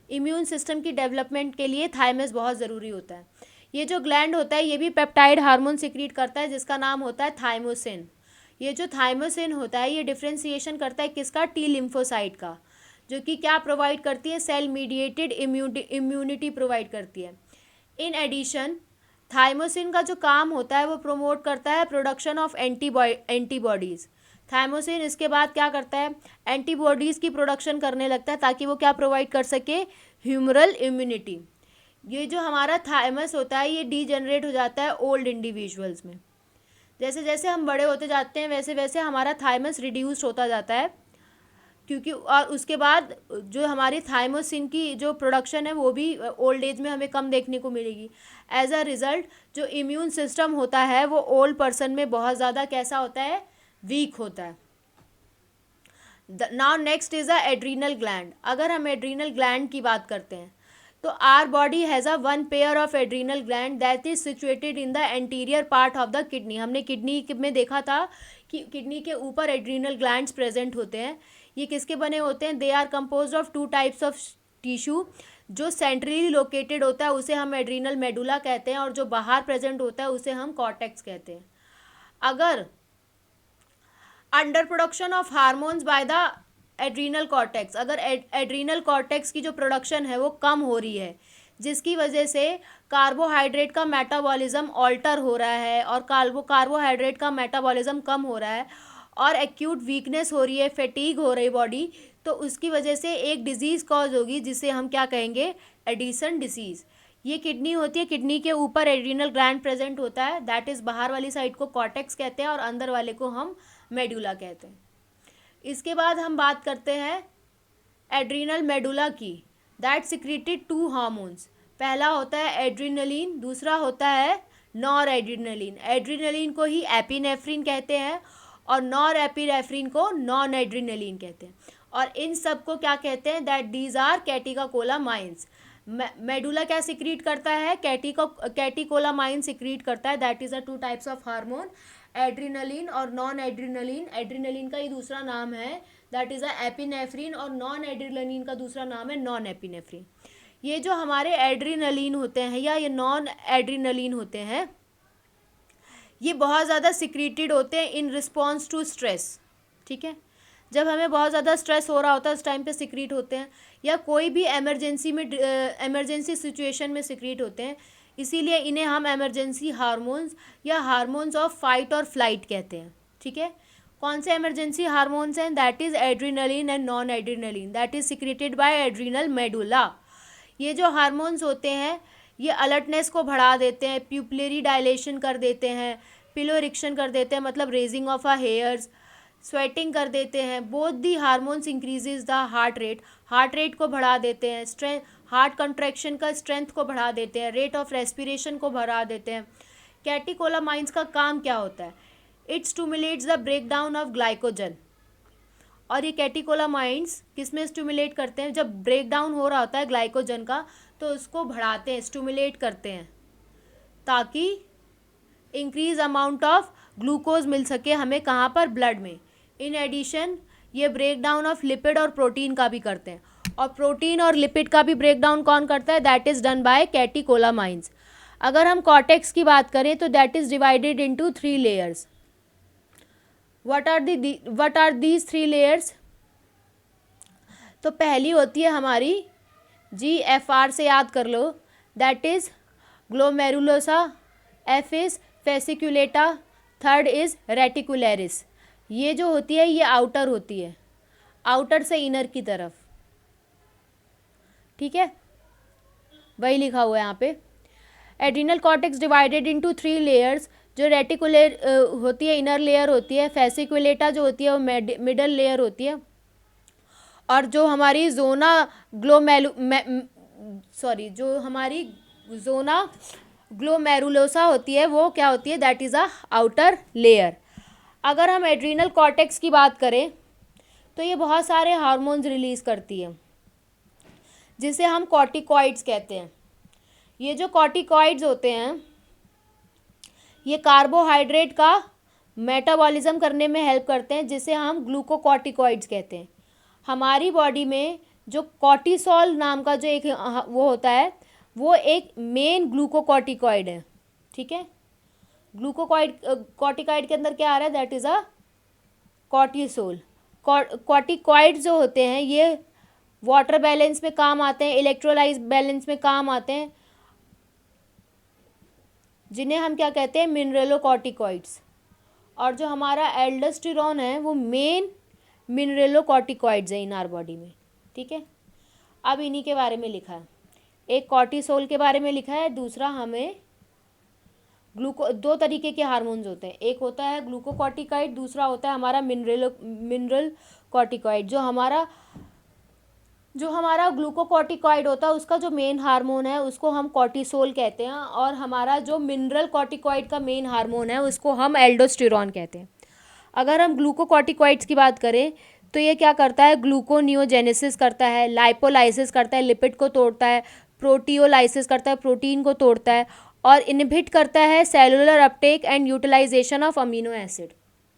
इम्यून सिस्टम की डेवलपमेंट के लिए थाइमस बहुत ज़रूरी होता है। ये जो ग्लैंड होता है ये भी पेप्टाइड हार्मोन सिक्रीट करता है जिसका नाम होता है थाइमोसिन। ये जो थाइमोसिन होता है ये डिफ्रेंसिएशन करता है किसका, टी लिम्फोसाइट का, जो कि क्या प्रोवाइड करती है, सेल मीडिएटेड इम्यूनिटी प्रोवाइड करती है। इन एडिशन थाइमोसिन का जो काम होता है वो प्रमोट करता है प्रोडक्शन ऑफ एंटीबॉडीज़। थाइमोसिन इसके बाद क्या करता है, एंटीबॉडीज़ की प्रोडक्शन करने लगता है ताकि वो क्या प्रोवाइड कर सके, ह्यूमरल इम्यूनिटी। ये जो हमारा थाइमस होता है ये डीजनरेट हो जाता है ओल्ड इंडिविजुअल्स में। जैसे जैसे हम बड़े होते जाते हैं वैसे वैसे हमारा थाइमस रिड्यूस्ड होता जाता है, क्योंकि और उसके बाद जो हमारी थाइमोसिन की जो प्रोडक्शन है वो भी ओल्ड एज में हमें कम देखने को मिलेगी। एज अ रिज़ल्ट जो इम्यून सिस्टम होता है वो ओल्ड पर्सन में बहुत ज़्यादा कैसा होता है, वीक होता है। Now next is a adrenal gland. अगर हम एड्रीनल ग्लैंड की बात करते हैं तो our body has a one pair of adrenal gland that is situated in the anterior part of the kidney. हमने किडनी में देखा था कि किडनी के ऊपर एड्रीनल ग्लैंड्स प्रेजेंट होते हैं। ये किसके बने होते हैं, they are composed of 2 types of tissue. जो सेंट्रली लोकेटेड होता है उसे हम एड्रीनल मेडुला कहते हैं और जो बाहर प्रेजेंट होता है उसे हम कॉर्टेक्स कहते हैं। अगर under production of hormones by the adrenal cortex, अगर एड्रीनल कॉर्टेक्स की जो प्रोडक्शन है वो कम हो रही है जिसकी वजह से कार्बोहाइड्रेट का मेटाबॉलिज्म ऑल्टर हो रहा है और कार्बोहाइड्रेट का मेटाबॉलिज्म कम हो रहा है और एक्यूट वीकनेस हो रही है, फैटीग हो रही बॉडी, तो उसकी वजह से एक डिजीज़ कॉज होगी जिसे हम क्या कहेंगे, एडिसन डिसीज़। ये किडनी होती है, किडनी के ऊपर एड्रीनल ग्लैंड प्रेजेंट होता है, दैट इज़ बाहर वाली साइड को कॉर्टेक्स कहते हैं और अंदर वाले को हम मेडुला कहते हैं। इसके बाद हम बात करते हैं एड्रीनल मेडुला की, दैट सिक्रीटेड 2 हार्मोन्स। पहला होता है एड्रीनलिन, दूसरा होता है नॉर एड्रीनलिन। एड्रीनलिन को ही एपिनेफ्रिन कहते हैं और नॉर एपिनेफ्रिन को नॉन एड्रीनलिन कहते हैं। और इन सब को क्या कहते हैं, दैट दीज आर कैटिकोलामाइंस। मेडुला क्या सिक्रीट करता है, कैटिकोलामाइन सिक्रीट करता है, that is a 2 types of hormone, adrenaline और नॉन एड्रीनलिन। एड्रीनलिन का ही दूसरा नाम है दैट इज़ अ एपिनेफ्रिन और नॉन एड्रीनलिन का दूसरा नाम है नॉन एपिनेफ्रिन। ये जो हमारे एड्रीनलिन होते हैं या ये नॉन एड्रीनलिन होते हैं ये बहुत ज़्यादा सिक्रीटेड होते हैं इन रिस्पॉन्स टू स्ट्रेस। ठीक है, जब हमें बहुत ज़्यादा स्ट्रेस हो रहा होता है उस टाइम पे सिक्रीट होते हैं या कोई भी इमरजेंसी सिचुएशन में सिक्रीट होते हैं, इसीलिए इन्हें हम इमरजेंसी हार्मोन्स या हार्मोन्स ऑफ फाइट और फ्लाइट कहते हैं। ठीक है, कौन से इमरजेंसी हार्मोन्स हैं, that is adrenaline and non adrenaline, that is secreted by adrenal medulla. ये जो हार्मोन्स होते हैं ये अलर्टनेस को बढ़ा देते हैं, प्यूपिलरी डायलेशन कर देते हैं, पिलोरिक्शन कर देते हैं मतलब raising of a hairs, sweating कर देते हैं। Both the hormones increases the heart rate को बढ़ा देते हैं, स्ट्रेंथ हार्ट कंट्रैक्शन का स्ट्रेंथ को बढ़ा देते हैं, रेट ऑफ रेस्पिरेशन को बढ़ा देते हैं। कैटिकोलामाइंस का काम क्या होता है, it stimulates the break down of glycogen. और ये कैटिकोलामाइंस किस में स्टिमुलेट करते हैं, जब ब्रेक डाउन हो रहा होता है ग्लाइकोजन का तो उसको बढ़ाते हैं, स्टिमुलेट करते हैं ताकि इंक्रीज अमाउंट ऑफ ग्लूकोज मिल सके हमें, कहाँ पर, ब्लड में। इन एडिशन ये ब्रेक डाउन ऑफ लिपिड और प्रोटीन का भी करते हैं। और प्रोटीन और लिपिड का भी ब्रेक डाउन कौन करता है? That is done by catecholamines. अगर हम कॉर्टेक्स की बात करें तो that is divided into 3 layers. What are these 3 layers? तो पहली होती है हमारी GFR से याद कर लो, that is glomerulosa, F is fasciculata, third is reticularis. ये जो होती है ये आउटर होती है, आउटर से इनर की तरफ, ठीक है, वही लिखा हुआ है यहाँ पे। Adrenal cortex divided into 3 layers. जो रेटिकुलर होती है इनर लेयर होती है, फेसिकुलेटा जो होती है वो मिडल लेयर होती है, और जो हमारी जोना ग्लोमेरुलोसा होती है वो क्या होती है? That is a outer layer. अगर हम एड्रिनल कॉर्टेक्स की बात करें तो ये बहुत सारे हार्मोन्स रिलीज करती है जिसे हम कॉर्टिकॉइड्स कहते हैं। ये जो कॉर्टिकॉइड्स होते हैं ये कार्बोहाइड्रेट का मेटाबॉलिज्म करने में हेल्प करते हैं, जिसे हम ग्लूकोकॉर्टिकॉइड्स कहते हैं। हमारी बॉडी में जो कॉर्टिसोल नाम का जो एक वो होता है वो एक मेन ग्लूकोकॉर्टिकॉइड है, ठीक है। कॉर्टिकॉइड के अंदर क्या आ रहा है? That is a cortisol. Corticoids जो होते हैं ये वाटर बैलेंस में काम आते हैं, इलेक्ट्रोलाइट बैलेंस में काम आते हैं, जिन्हें हम क्या कहते हैं? मिनरलोकॉर्टिकॉइड्स। और जो हमारा एल्डोस्टेरोन है वो मेन मिनरलोकॉर्टिकॉइड्स है इन आवर बॉडी में, ठीक है। अब इन्हीं के बारे में लिखा है, एक कॉर्टिसोल के बारे में लिखा है, दूसरा हमें दो तरीके के हार्मोन्स होते हैं, एक होता है ग्लूकोकॉर्टिकॉइड, दूसरा होता है हमारा मिनरल कॉर्टिकॉइड। जो हमारा ग्लूकोकॉर्टिकॉइड होता है उसका जो मेन हार्मोन है उसको हम कॉर्टिसोल कहते हैं, और हमारा जो मिनरल कॉर्टिकॉइड का मेन हार्मोन है उसको हम एल्डोस्टेरोन कहते हैं। अगर हम ग्लूकोकॉर्टिकॉइड्स की बात करें तो ये क्या करता है? ग्लूकोनियोजेनेसिस करता है, लाइपोलाइसिस करता है, लिपिड को तोड़ता है, प्रोटियोलाइसिस करता है, प्रोटीन को तोड़ता है, और इनहिबिट करता है cellular uptake and utilisation of amino acid,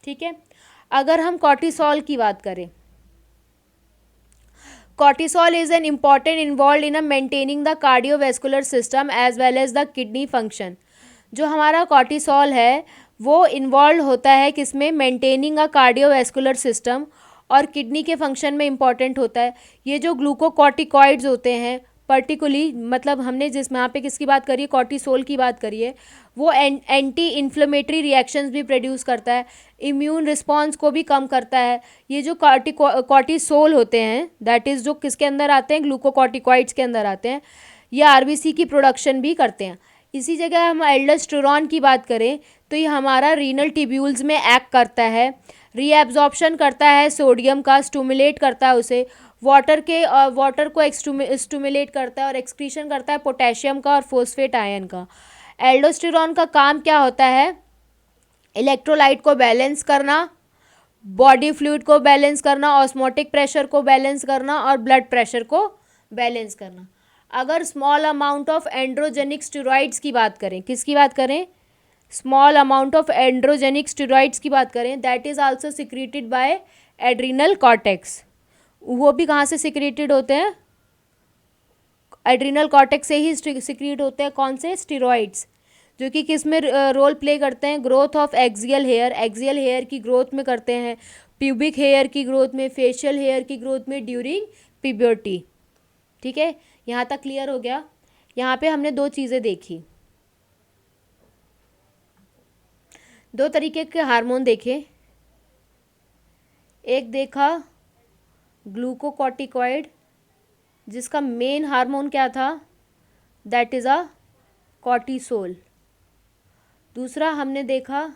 ठीक है। अगर हम कॉर्टिसोल की बात करें, cortisol is an important involved in maintaining the cardiovascular system as well as the kidney function। जो हमारा cortisol है वो इन्वॉल्व होता है किसमें? मेंटेनिंग अ कार्डियोवैस्कुलर सिस्टम, और किडनी के फंक्शन में इम्पॉर्टेंट होता है। ये जो ग्लूकोकॉर्टिकॉइड्स होते हैं पर्टिकुलरली, मतलब हमने जिस यहाँ पे किसकी बात करी है? कॉर्टिसोल की बात करी है। वो एंटी इन्फ्लेमेटरी रिएक्शंस भी प्रोड्यूस करता है, इम्यून रिस्पॉन्स को भी कम करता है। ये जो कॉर्टिसोल होते हैं दैट इज़ जो किसके अंदर आते हैं? ग्लूकोकॉर्टिकॉइड्स के अंदर आते हैं। ये आरबीसी की प्रोडक्शन भी करते हैं। इसी जगह हम एल्डोस्टेरोन की बात करें तो ये हमारा रीनल ट्यूब्यूल्स में एक्ट करता है, रीएब्जॉर्प्शन करता है सोडियम का, स्टिमुलेट करता है उसे, वाटर को स्टिमुलेट करता है, और एक्सक्रीशन करता है पोटेशियम का और फोस्फेट आयन का। एल्डोस्टेरोन का काम क्या होता है? इलेक्ट्रोलाइट को बैलेंस करना, बॉडी फ्लूइड को बैलेंस करना, ऑस्मोटिक प्रेशर को बैलेंस करना, और ब्लड प्रेशर को बैलेंस करना। अगर small amount of androgenic steroids की बात करें, किसकी बात करें? Small amount of androgenic steroids की बात करें, that is also secreted by adrenal cortex. वो भी कहाँ से सिक्रेटेड होते हैं? एड्रिनल कॉर्टेक्स से ही सिक्रेट होते हैं। कौन से? स्टेरॉइड्स, जो कि किस में रोल प्ले करते हैं? ग्रोथ ऑफ एक्सियल हेयर की ग्रोथ में करते हैं, प्यूबिक हेयर की ग्रोथ में, फेशियल हेयर की ग्रोथ में ड्यूरिंग प्यूबर्टी, ठीक है। यहाँ तक क्लियर हो गया? यहाँ पे हमने दो चीज़ें देखी, दो तरीके के हार्मोन देखे। एक देखा ग्लूकोकॉर्टिकॉइड, जिसका मेन हार्मोन क्या था? That is a cortisol. दूसरा हमने देखा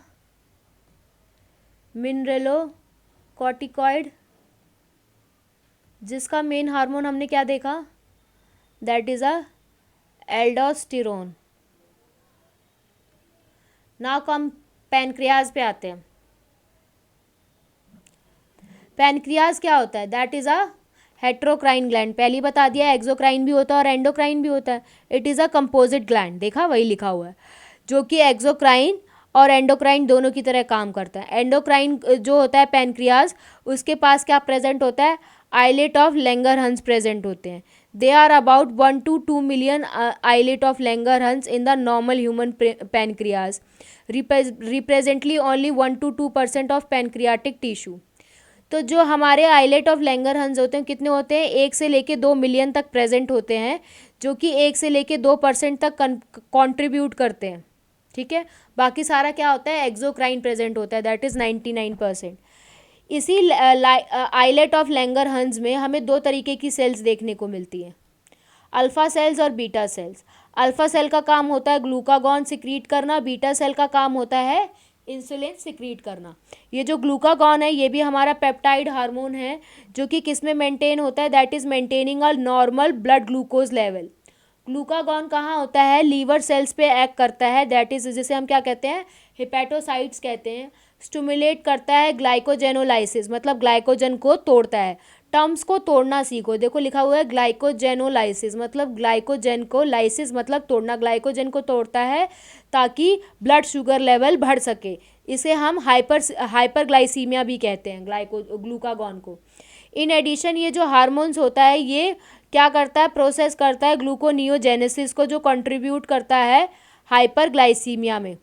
मिनरलोकॉर्टिकॉइड, जिसका मेन हार्मोन हमने क्या देखा? That is a aldosterone. Now हम पैनक्रियाज पे आते हैं। पैनक्रियाज क्या होता है? That is a heterocrine gland. पहले ही बता दिया, एक्सोक्राइन भी होता है और एंडोक्राइन भी होता है। It is a composite gland, देखा वही लिखा हुआ है, जो कि एक्सोक्राइन और एंडोक्राइन दोनों की तरह काम करता है। एंडोक्राइन जो होता है पैनक्रियाज, उसके पास क्या प्रेजेंट होता है? आइलेट ऑफ लैंगरहंस प्रेजेंट होते हैं. They are about 1 to 2 million islet of Langerhans in the normal human pancreas, representing only 1 to 2% of pancreatic tissue. तो जो हमारे आइलेट ऑफ लैंगरहंस होते हैं कितने होते हैं, 1 से लेके 2 मिलियन तक प्रेजेंट होते हैं, जो कि 1 से लेके 2% तक कंट्रीब्यूट करते हैं. ठीक है, बाकी सारा क्या होता है, एक्सोक्राइन प्रेजेंट होता है, दैट इज 99%. इसी आइलेट ऑफ लैंगरहंस में हमें दो तरीके की सेल्स देखने को मिलती हैं, अल्फा सेल्स और बीटा सेल्स. अल्फा सेल का काम होता है ग्लूकागॉन सिक्रीट करना, बीटा सेल का काम होता है इंसुलिन सिक्रीट करना. ये जो ग्लूकागॉन है ये भी हमारा पेप्टाइड हार्मोन है, जो कि किस में मेंटेन होता है, that is maintaining a normal blood glucose level. Glucagon कहाँ होता है, लीवर सेल्स पे एक्ट करता है, दैट इज जिसे हम क्या कहते हैं, हेपेटोसाइट्स कहते हैं. स्टिमुलेट करता है ग्लाइकोजेनोलाइसिस, मतलब ग्लाइकोजन को तोड़ता है. टर्म्स को तोड़ना सीखो, देखो लिखा हुआ है ग्लाइकोजेनोलाइसिस, मतलब ग्लाइकोजन को, लाइसिस मतलब तोड़ना, ग्लाइकोजन को तोड़ता है ताकि ब्लड शुगर लेवल बढ़ सके. इसे हम हाइपरग्लाइसीमिया भी कहते हैं ग्लूकागॉन को. इन एडिशन ये जो हार्मोन्स होता है ये क्या करता है, प्रोसेस करता है ग्लूकोनियोजेनेसिस को, जो कंट्रीब्यूट करता है हाइपरग्लाइसीमिया में.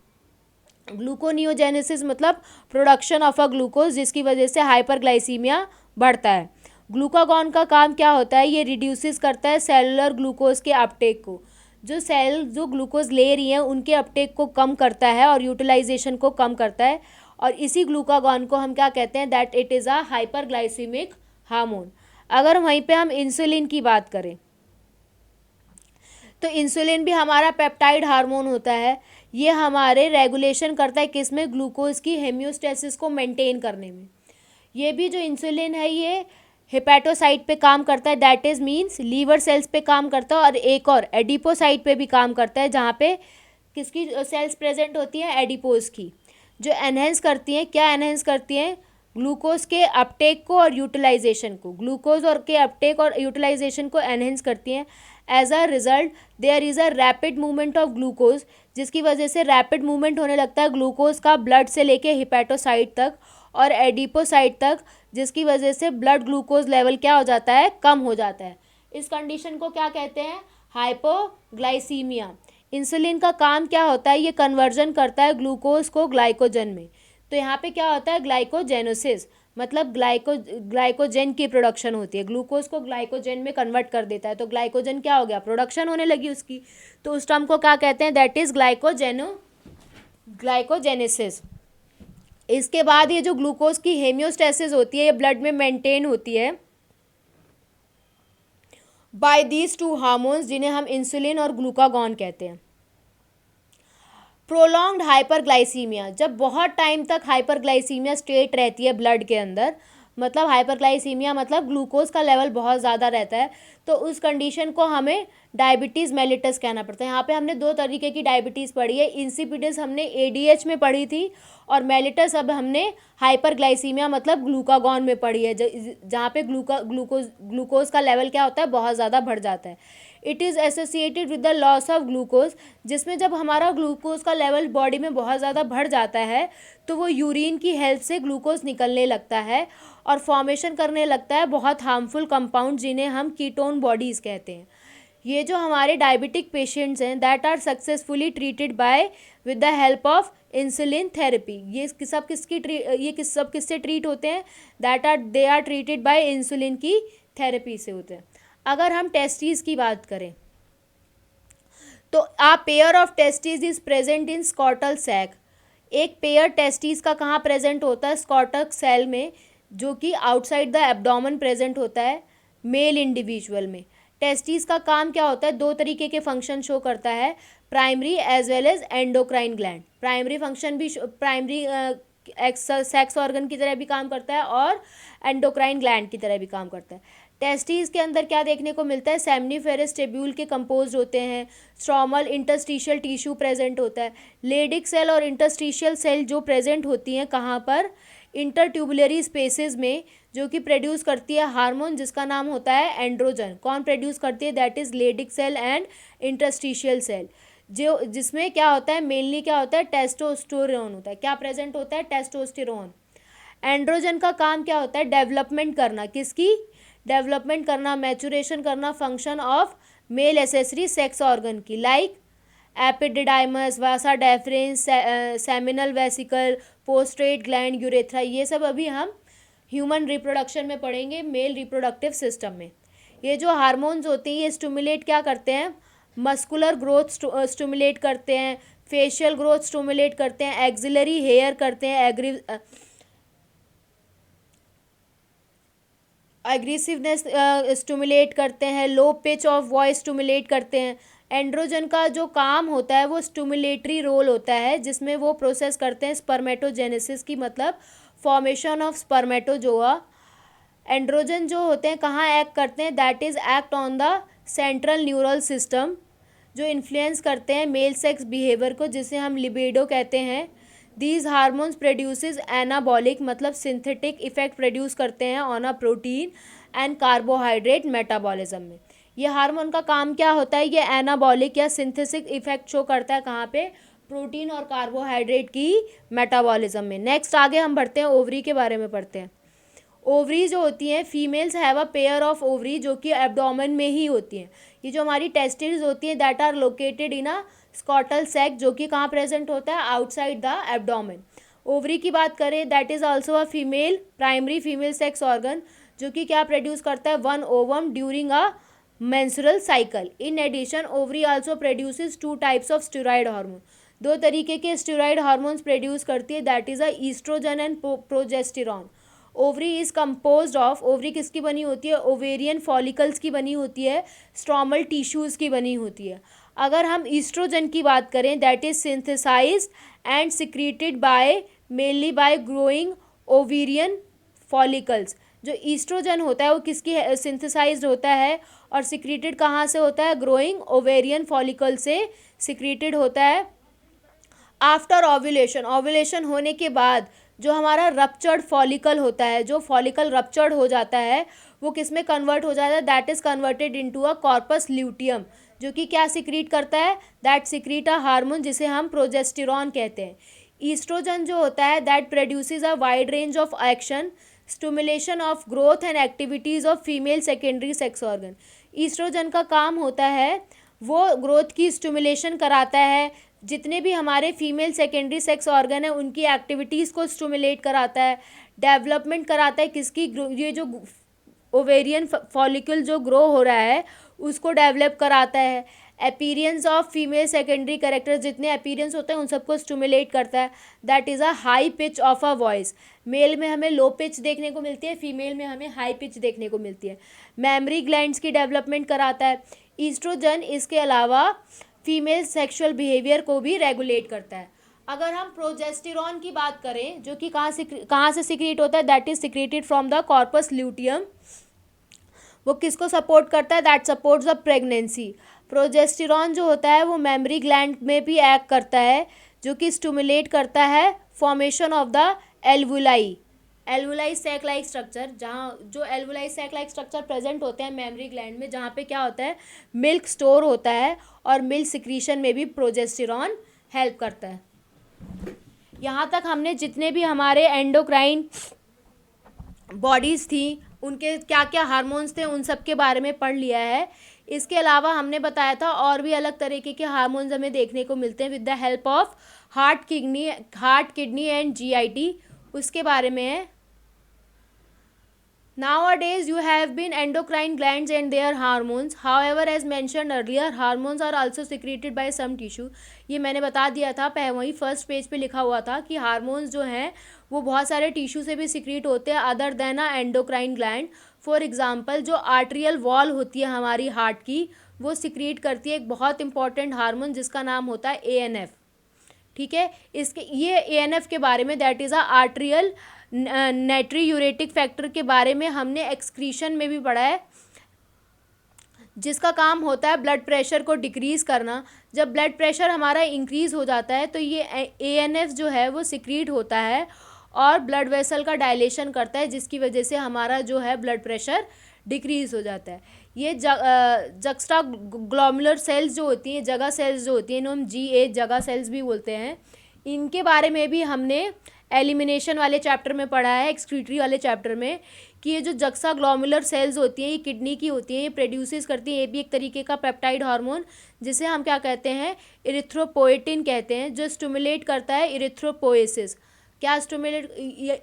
ग्लूकोनियोजेनेसिस मतलब प्रोडक्शन ऑफ अ ग्लूकोज, जिसकी वजह से हाइपरग्लाइसीमिया बढ़ता है. ग्लूकागॉन का काम क्या होता है, ये रिड्यूसिस करता है सेलुलर ग्लूकोज के अपटेक को. जो सेल जो ग्लूकोज ले रही हैं उनके अपटेक को कम करता है और यूटिलाइजेशन को कम करता है. और इसी ग्लूकागॉन को हम क्या कहते हैं, that it is a hyperglycaemic hormone. अगर वहीं पे हम इंसुलिन की बात करें तो इंसुलिन भी हमारा पेप्टाइड हार्मोन होता है. ये हमारे रेगुलेशन करता है किस में, ग्लूकोज की हेमियोस्टेसिस को मेंटेन करने में. ये भी जो इंसुलिन है ये हेपेटोसाइट पे काम करता है, that is means liver cells पे काम करता है. और एक और एडिपोसाइट पे भी काम करता है, जहाँ पे किसकी सेल्स प्रेजेंट होती हैं, एडिपोज की, जो एनहेंस करती हैं, क्या एनहेंस करती हैं, ग्लूकोज के अपटेक को और यूटिलाइजेशन को. ग्लूकोज और के अपटेक और यूटिलाइजेशन को एनहेंस करती हैं. As a result there is a rapid movement of glucose, जिसकी वजह से रैपिड मूवमेंट होने लगता है ग्लूकोज का ब्लड से लेके हिपेटोसाइट तक और एडिपोसाइट तक, जिसकी वजह से ब्लड ग्लूकोज लेवल क्या हो जाता है, कम हो जाता है. इस कंडीशन को क्या कहते हैं, हाइपोग्लाइसीमिया. इंसुलिन का काम क्या होता है, ये कन्वर्जन करता है ग्लूकोज को ग्लाइकोजन में. तो यहाँ पे क्या होता है, ग्लाइकोजेनोसिस, मतलब ग्लाइकोजन की प्रोडक्शन होती है, ग्लूकोज को ग्लाइकोजन में कन्वर्ट कर देता है. तो ग्लाइकोजन क्या हो गया, प्रोडक्शन होने लगी उसकी, तो उस टर्म को क्या कहते हैं, दैट इज ग्लाइकोजेनेसिस. इसके बाद ये जो ग्लूकोज की हेमियोस्टेसिस होती है ये ब्लड में मेंटेन होती है बाय दीज टू हार्मोन्स, जिन्हें हम इंसुलिन और ग्लूकागॉन कहते हैं. प्रोलॉन्ग्ड हाइपरग्लाइसीमिया, जब बहुत टाइम तक हाइपरग्लाइसीमिया स्टेट रहती है ब्लड के अंदर, मतलब हाइपरग्लाइसीमिया मतलब ग्लूकोज का लेवल बहुत ज़्यादा रहता है, तो उस कंडीशन को हमें डायबिटीज़ मेलिटस कहना पड़ता है. यहाँ पे हमने दो तरीके की डायबिटीज़ पढ़ी है, इंसिपिडस हमने एडीएच में पढ़ी थी और मेलिटस अब हमने हाइपरग्लाइसीमिया मतलब ग्लूकागॉन में पढ़ी है, जहाँ पे ग्लूकोज का लेवल क्या होता है, बहुत ज़्यादा बढ़ जाता है. It is associated with the loss of glucose, जिसमें जब हमारा ग्लूकोज का लेवल बॉडी में बहुत ज़्यादा बढ़ जाता है तो वो यूरिन की हेल्प से ग्लूकोज निकलने लगता है और फॉर्मेशन करने लगता है बहुत हार्मफुल कंपाउंड, जिन्हें हम कीटोन बॉडीज़ कहते हैं. ये जो हमारे डायबिटिक पेशेंट्स हैं that are successfully treated by with the help of insulin therapy. ये सब किससे ट्रीट होते हैं, they are treated by insulin की थेरेपी से होते हैं. अगर हम टेस्टिस की बात करें तो a pair of testis is present in scrotal sac. एक पेयर टेस्टिस का कहाँ प्रेजेंट होता है, स्कॉटल सेल में, जो कि आउटसाइड द एब्डोमेन प्रेजेंट होता है मेल इंडिविजुअल में. टेस्टिस का काम क्या होता है, दो तरीके के फंक्शन शो करता है, primary as well as endocrine gland. Primary function भी प्राइमरी सेक्स ऑर्गन की तरह भी काम करता है और एंडोक्राइन ग्लैंड की तरह भी काम करता है. टेस्टिस के अंदर क्या देखने को मिलता है, सेमनीफेरस टेब्यूल के कंपोज होते हैं, स्ट्रोमल इंटरस्टिशियल टिश्यू प्रेजेंट होता है. लेडिक सेल और इंटरस्टिशियल सेल जो प्रेजेंट होती हैं कहाँ पर, इंटरट्यूबुलरी स्पेसेस में, जो कि प्रोड्यूस करती है हार्मोन जिसका नाम होता है एंड्रोजन. कौन प्रोड्यूस करती है, that is Leydig cell and interstitial cell. जो जिसमें क्या होता है, मेनली क्या होता है, टेस्टोस्टेरोन होता है. क्या प्रेजेंट होता है, टेस्टोस्टेरोन. एंड्रोजन का काम क्या होता है, डेवलपमेंट करना, किसकी, डेवलपमेंट करना, मैचुरेशन करना function of male accessory sex organ की, like epididymis, vasa deferens, seminal vesicle, पोस्ट्रेट ग्लैंड, यूरेथ्रा, ये सब अभी हम ह्यूमन रिप्रोडक्शन में पढ़ेंगे, मेल रिप्रोडक्टिव सिस्टम में। ये जो हार्मोन्स होते हैं ये स्टिमुलेट क्या करते हैं, मस्कुलर ग्रोथ स्टिमुलेट करते हैं, फेशियल ग्रोथ स्टिमुलेट करते हैं, एक्सिलरी हेयर करते हैं, एग्रेसिवनेस स्टिमुलेट करते हैं, low pitch of voice stimulate करते हैं। एंड्रोजन का जो काम होता है वो स्टिमुलेटरी रोल होता है, जिसमें वो प्रोसेस करते हैं स्पर्मेटोजेनेसिस की, मतलब फॉर्मेशन ऑफ स्पर्मेटोजोआ। एंड्रोजन जो होते हैं कहाँ एक्ट करते हैं, that is act on the central neural system, जो इन्फ्लुएंस करते हैं मेल सेक्स बिहेवियर को, जिसे हम लिबिडो कहते हैं। दीज हार्मोन्स प्रोड्यूसेस एनाबॉलिक, मतलब सिंथेटिक इफेक्ट प्रोड्यूस करते हैं on a protein and carbohydrate metabolism में। ये हार्मोन का काम क्या होता है, ये एनाबॉलिक या सिंथेटिक इफेक्ट शो करता है कहाँ पे, प्रोटीन और कार्बोहाइड्रेट की मेटाबॉलिज्म में। नेक्स्ट आगे हम बढ़ते हैं, ओवरी के बारे में पढ़ते हैं। ओवरी जो होती हैं, females have a pair of ovary, जो कि एब्डोमेन में ही होती हैं। ये जो हमारी टेस्टिस होती हैं that are located in a scrotal sac, जो कि कहाँ प्रेजेंट होता है, आउटसाइड द एब्डोमेन। ओवरी की बात करें, that is also a female primary female sex organ, जो कि क्या प्रोड्यूस करता है, one ovum during a menstrual cycle. In addition ovary also produces 2 types of steroid hormone, 2 तरीके के स्टेरॉइड हार्मोन्स प्रोड्यूस करती है, that is a estrogen and progesterone. Ovary is composed of, ovary किसकी बनी होती है, ओवेरियन फॉलिकल्स की बनी होती है, स्ट्रोमल टिश्यूज की बनी होती है। अगर हम ईस्ट्रोजन की बात करें, that is synthesized and secreted by mainly by growing ovarian follicles. जो ईस्ट्रोजन होता है वो किसकी सिंथेसाइज्ड होता है और सिक्रीटेड कहाँ से होता है, ग्रोइंग ओवेरियन फॉलिकल से सिक्रीटेड होता है। आफ्टर ओव्यूलेशन, ओव्यूलेशन होने के बाद जो हमारा रप्चर्ड फॉलिकल होता है, जो फॉलिकल रप्चर्ड हो जाता है वो किस में कन्वर्ट हो जाता है, that is converted into a corpus luteum, जो कि क्या सिक्रीट करता है, दैट सिक्रीट अ हार्मोन जिसे हम प्रोजेस्टेरॉन कहते हैं। ईस्ट्रोजन जो होता है that produces a wide range of action, stimulation of growth and activities of female secondary sex organ. Estrogen का काम होता है वो ग्रोथ की स्टिमुलेशन कराता है, जितने भी हमारे फीमेल सेकेंडरी सेक्स ऑर्गन है उनकी एक्टिविटीज़ को स्टिमुलेट कराता है, डेवलपमेंट कराता है किसकी, ये जो ओवेरियन फॉलिकल जो ग्रो हो रहा है उसको डेवलप कराता है। Appearance of female secondary character, जितने अपीयरेंस होते हैं उन सबको स्टिमुलेट करता है, that is a high pitch of a voice. Male में हमें लो पिच देखने को मिलती है, फीमेल में हमें हाई पिच देखने को मिलती है। मेमोरी ग्लैंड्स की डेवलपमेंट कराता है। ईस्ट्रोजन इसके अलावा फीमेल सेक्सुअल बिहेवियर को भी रेगुलेट करता है। अगर हम प्रोजेस्टेरॉन की बात करें, जो कि कहाँ से सिक्रीट होता है, that is secreted from the corpus luteum. वो किसको सपोर्ट करता है, that supports the pregnancy. Progesterone जो होता है वो मेमोरी ग्लैंड में भी एक्ट करता है, जो कि स्टिमुलेट करता है formation of the alveoli, alveoli sac like structure, जहाँ जो alveoli sac like structure present होते हैं मेमोरी ग्लैंड में, जहाँ पे क्या होता है, मिल्क स्टोर होता है और मिल्क सिक्रीशन में भी प्रोजेस्टेरॉन हेल्प करता है। यहाँ तक हमने जितने भी हमारे एंडोक्राइन बॉडीज़ थी उनके क्या क्या हार्मोन्स थे उन सब के बारे में पढ़ लिया है। इसके अलावा हमने बताया था और भी अलग तरीके के हार्मोन्स हमें देखने को मिलते हैं with the help of heart kidney and GIT, उसके बारे में है। Nowadays, you have been endocrine glands and their hormones. However, as mentioned earlier, hormones are also secreted by some tissue. ये मैंने बता दिया था, वहीं फर्स्ट पेज पे लिखा हुआ था कि हार्मोन्स जो हैं वो बहुत सारे टिश्यू से भी सिक्रीट होते हैं other than a endocrine gland. For example जो आर्ट्रियल वॉल होती है हमारी हार्ट की, वो सिक्रीट करती है एक बहुत इंपॉर्टेंट हार्मोन जिसका नाम होता है ANF। ठीक है, इसके ये ANF के बारे में, that is a atrial natriuretic factor के बारे में हमने एक्सक्रीशन में भी पढ़ा है, जिसका काम होता है ब्लड प्रेशर को डिक्रीज़ करना। जब ब्लड प्रेशर हमारा इंक्रीज़ हो जाता है तो ये ANF जो है वो सिक्रीट होता है और ब्लड वेसल का डायलेशन करता है, जिसकी वजह से हमारा जो है ब्लड प्रेशर डिक्रीज़ हो जाता है। ये जक्स्टा ग्लोमुलर सेल्स जो होती हैं, जगह सेल्स जो होती हैं, इन्हें हम GA जगह सेल्स भी बोलते हैं, इनके बारे में भी हमने एलिमिनेशन वाले चैप्टर में पढ़ा है, एक्सक्रीटरी वाले चैप्टर में, कि ये जो जक्सा ग्लोमुलर सेल्स होती हैं ये किडनी की होती हैं, ये प्रोड्यूसेस करती हैं, ये भी एक तरीके का पेप्टाइड हार्मोन जिसे हम क्या कहते हैं, इरिथ्रोपोएटिन कहते हैं, जो स्टिमुलेट करता है इरिथ्रोपोएसिस। क्या स्टिमुलेट,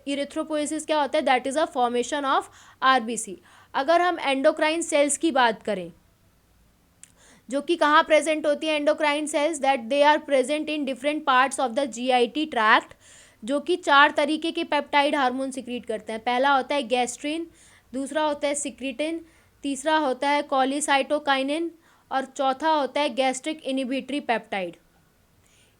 इरिथ्रोपोएसिस क्या होता है, that is a formation of RBC. अगर हम एंडोक्राइन सेल्स की बात करें, जो कि कहाँ प्रेजेंट होती है endocrine cells, that they are present in different parts of the GIT tract, जो कि 4 तरीके के पेप्टाइड हार्मोन सिक्रीट करते हैं। पहला होता है गैस्ट्रिन, दूसरा होता है सिक्रीटिन, तीसरा होता है कॉलीसाइटोकाइनिन और चौथा होता है गैस्ट्रिक इनिबिटरी पेप्टाइड।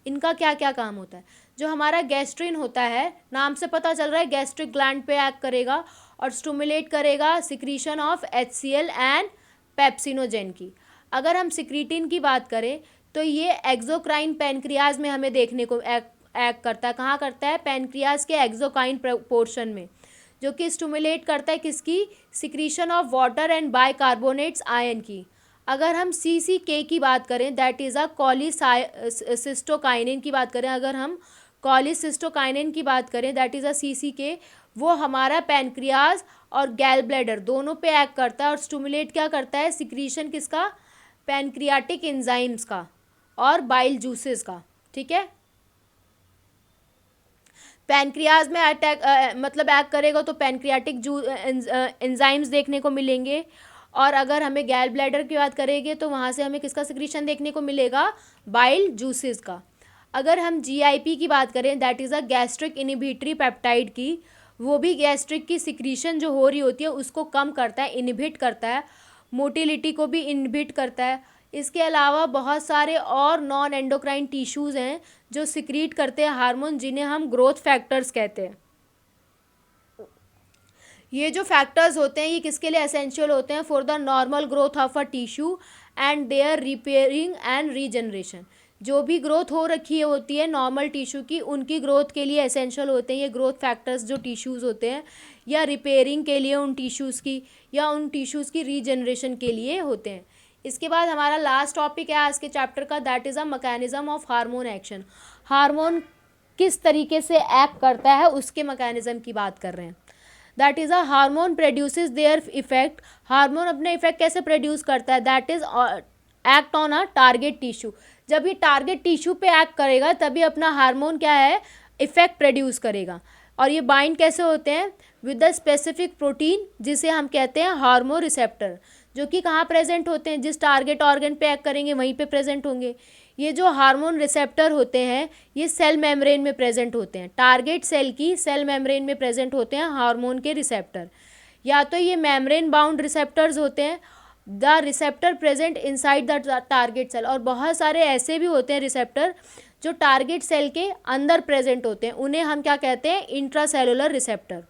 इनका क्या क्या काम होता है? जो हमारा गैस्ट्रिन होता है, नाम से पता चल रहा है गैस्ट्रिक ग्लैंड पे एक्ट करेगा और स्टिमुलेट करेगा secretion of HCl and pepsinogen की। अगर हम सिक्रीटिन की बात करें तो ये एक्सोक्राइन पैनक्रियाज में हमें देखने को एक्ट करता है। कहाँ करता है? पैनक्रियाज के एक्सोक्राइन पोर्शन में, जो कि स्टिमुलेट करता है किसकी? Secretion of water and bicarbonates ion की। अगर हम CCK की बात करें, दैट इज़ अ कॉलीसिस्टोकाइनिन की बात करें, अगर हम कॉलीसिस्टोकाइनिन की बात करें, दैट इज़ अ CCK, वो हमारा पैनक्रियाज और गैल ब्लैडर दोनों पे एक्ट करता है और स्टिमुलेट क्या करता है? सिक्रीशन किसका? पैनक्रियाटिक एंजाइम्स का और बाइल जूसेस का। ठीक है, पैनक्रियाज में अटैक मतलब एक्ट करेगा तो पैनक्रियाटिक एंजाइम्स देखने को मिलेंगे, और अगर हमें गैल ब्लैडर की बात करेंगे तो वहाँ से हमें किसका सिक्रीशन देखने को मिलेगा? बाइल जूसेस का। अगर हम GIP की बात करें, that is a gastric inhibitory peptide की, वो भी गैस्ट्रिक की सिक्रीशन जो हो रही होती है उसको कम करता है, इनिबिट करता है, मोटिलिटी को भी इनहिबिट करता है। इसके अलावा बहुत सारे और नॉन एंडोक्राइन टिश्यूज़ हैं जो सिक्रीट करते हैं हार्मोन, जिन्हें हम ग्रोथ फैक्टर्स कहते हैं। ये जो फैक्टर्स होते हैं ये किसके लिए एसेंशियल होते हैं? For the normal growth of a tissue and their repairing and regeneration. जो भी ग्रोथ हो रखी होती है नॉर्मल टिश्यू की, उनकी ग्रोथ के लिए एसेंशियल होते हैं ये ग्रोथ फैक्टर्स जो टिश्यूज़ होते हैं, या रिपेयरिंग के लिए उन टिश्यूज़ की, या उन टिश्यूज़ की रीजनरेशन के लिए होते हैं। इसके बाद हमारा लास्ट टॉपिक है आज के चैप्टर का, that is a mechanism of hormone action. Hormone किस तरीके से एक्ट करता है उसके मैकेनिज्म की बात कर रहे हैं। That is a hormone produces their effect. Hormone अपने इफेक्ट कैसे प्रोड्यूस करता है? That is act on a target tissue. जब ये टारगेट टिश्यू पे एक्ट करेगा तभी अपना हार्मोन क्या है? इफेक्ट प्रोड्यूस करेगा। और ये बाइंड कैसे होते हैं? विद द स्पेसिफिक प्रोटीन, जिसे हम कहते हैं हार्मोन रिसेप्टर, जो कि कहाँ प्रेजेंट होते हैं? जिस टारगेट ऑर्गन पे एक्ट करेंगे वहीं पे प्रेजेंट होंगे। ये जो हार्मोन रिसेप्टर होते हैं ये सेल मेम्ब्रेन में प्रेजेंट होते हैं। टारगेट सेल की सेल मेम्ब्रेन में प्रेजेंट होते हैं हार्मोन के रिसेप्टर। या तो ये मेम्ब्रेन बाउंड रिसेप्टर्स होते हैं, the receptor present inside the target cell, और बहुत सारे ऐसे भी होते हैं रिसेप्टर जो टारगेट सेल के अंदर प्रेजेंट होते हैं, उन्हें हम क्या कहते हैं? Intracellular receptor.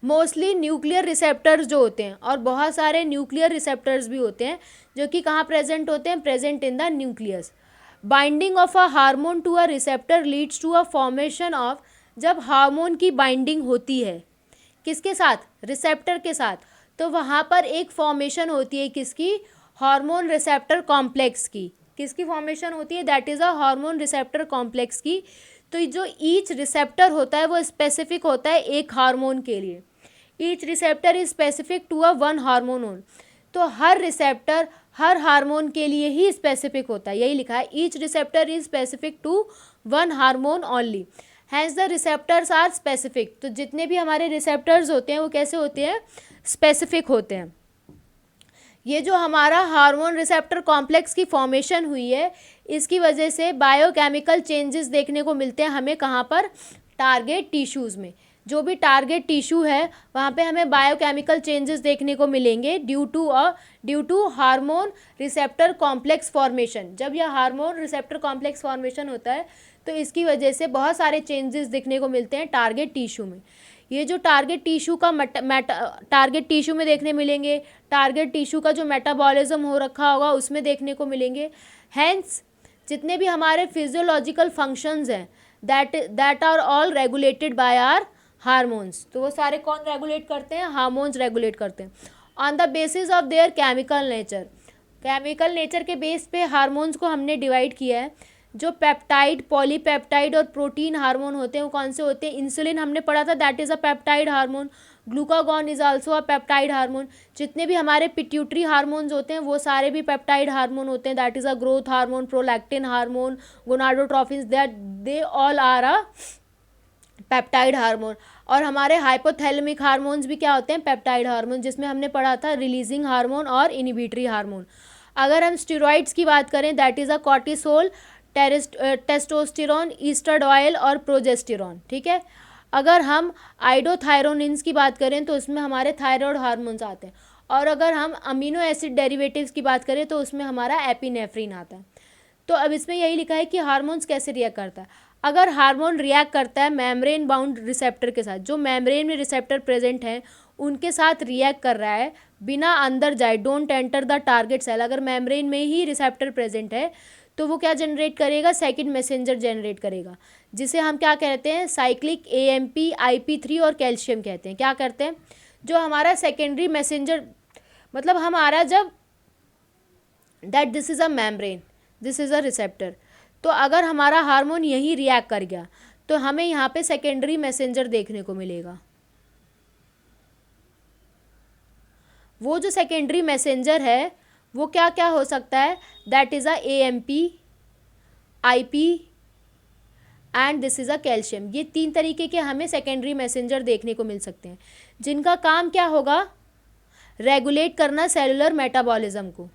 Mostly nuclear receptors जो होते हैं, और बहुत सारे न्यूक्लियर रिसेप्टर्स भी होते हैं जो कि कहाँ प्रेजेंट होते हैं? Present in the nucleus. Binding of a hormone to a receptor leads to a formation of, जब हार्मोन की बाइंडिंग होती है किसके साथ? रिसेप्टर के साथ, तो वहाँ पर एक फॉर्मेशन होती है किसकी? हार्मोन रिसेप्टर कॉम्प्लेक्स की। किसकी फॉर्मेशन होती है? That is a hormone receptor complex की। तो जो ईच रिसेप्टर होता है वो स्पेसिफिक होता है एक हार्मोन के लिए। Each receptor is specific to a one hormone own. तो हर रिसेप्टर हर हार्मोन के लिए ही स्पेसिफिक होता है, यही लिखा है, each receptor is specific to one hormone only, hence the receptors are specific. तो जितने भी हमारे रिसेप्टर्स होते हैं वो कैसे होते हैं? स्पेसिफिक होते हैं। ये जो हमारा हार्मोन रिसेप्टर कॉम्प्लेक्स की फॉर्मेशन हुई है, इसकी वजह से बायोकेमिकल चेंजेस देखने को मिलते हैं हमें कहाँ पर? टारगेट टिश्यूज़ में। जो भी टारगेट टिश्यू है वहाँ पे हमें बायोकेमिकल चेंजेस देखने को मिलेंगे due to hormone receptor complex formation. जब यह हार्मोन रिसेप्टर कॉम्प्लेक्स फॉर्मेशन होता है तो इसकी वजह से बहुत सारे चेंजेस देखने को मिलते हैं टारगेट टिश्यू में। ये जो टारगेट टिश्यू का टारगेट टिश्यू में देखने मिलेंगे, टारगेट टिश्यू का जो मेटाबॉलिज्म हो रखा होगा उसमें देखने को मिलेंगे। हैंस जितने भी हमारे फिजियोलॉजिकल फंक्शंस हैं that are all regulated by our hormones. तो वो सारे कौन रेगुलेट करते हैं? हार्मोन्स रेगुलेट करते हैं on the basis of their chemical nature. Chemical nature के बेस पे हार्मोन्स को हमने डिवाइड किया है। जो पेप्टाइड, पॉलीपेप्टाइड और प्रोटीन हार्मोन होते हैं वो कौन से होते हैं? इंसुलिन हमने पढ़ा था, that is a peptide hormone. Glucagon is also a peptide hormone. जितने भी हमारे पिट्यूटरी हार्मोन्स होते हैं वो सारे भी पेप्टाइड हार्मोन होते हैं, that is a growth hormone, prolactin hormone, gonadotrophins, that they all are a peptide hormone. और हमारे हाइपोथैलेमिक हार्मोन्स भी क्या होते हैं? पेप्टाइड हार्मोन, जिसमें हमने पढ़ा था रिलीजिंग हार्मोन और इनिबिटरी हार्मोन। अगर हम स्टेरॉइड्स की बात करें, that is a cortisol, testosterone, estradiol और प्रोजेस्टेरोन, ठीक है। अगर हम आइडोथायरोनिन्स की बात करें तो उसमें हमारे थायराइड हार्मोन्स आते हैं। और अगर हम अमीनो एसिड डेरिवेटिव्स की बात करें तो उसमें हमारा एपिनेफ्रिन आता है। तो अब इसमें यही लिखा है कि हार्मोन्स कैसे रिएक्ट करता है। अगर हार्मोन रिएक्ट करता है मेम्ब्रेन बाउंड रिसेप्टर के साथ, जो मेम्ब्रेन में रिसेप्टर प्रेजेंट हैं उनके साथ रिएक्ट कर रहा है बिना अंदर जाए, don't enter the target cell, अगर मेम्ब्रेन में ही रिसेप्टर प्रेजेंट है तो वो क्या जनरेट करेगा? सेकंड मैसेंजर जनरेट करेगा, जिसे हम क्या कहते हैं? साइक्लिक AMP, IP3 और कैल्शियम कहते हैं। क्या करते हैं? जो हमारा सेकेंडरी मैसेंजर, मतलब हमारा जब that this is a membrane, this is a receptor, तो अगर हमारा हार्मोन यही रिएक्ट कर गया तो हमें यहाँ पे सेकेंडरी मैसेंजर देखने को मिलेगा। वो जो सेकेंडरी मैसेंजर है वो क्या क्या हो सकता है? That is a AMP, IP and this is a calcium. ये 3 तरीके के हमें सेकेंडरी मैसेंजर देखने को मिल सकते हैं, जिनका काम क्या होगा? रेगुलेट करना सेलुलर मेटाबॉलिज्म को।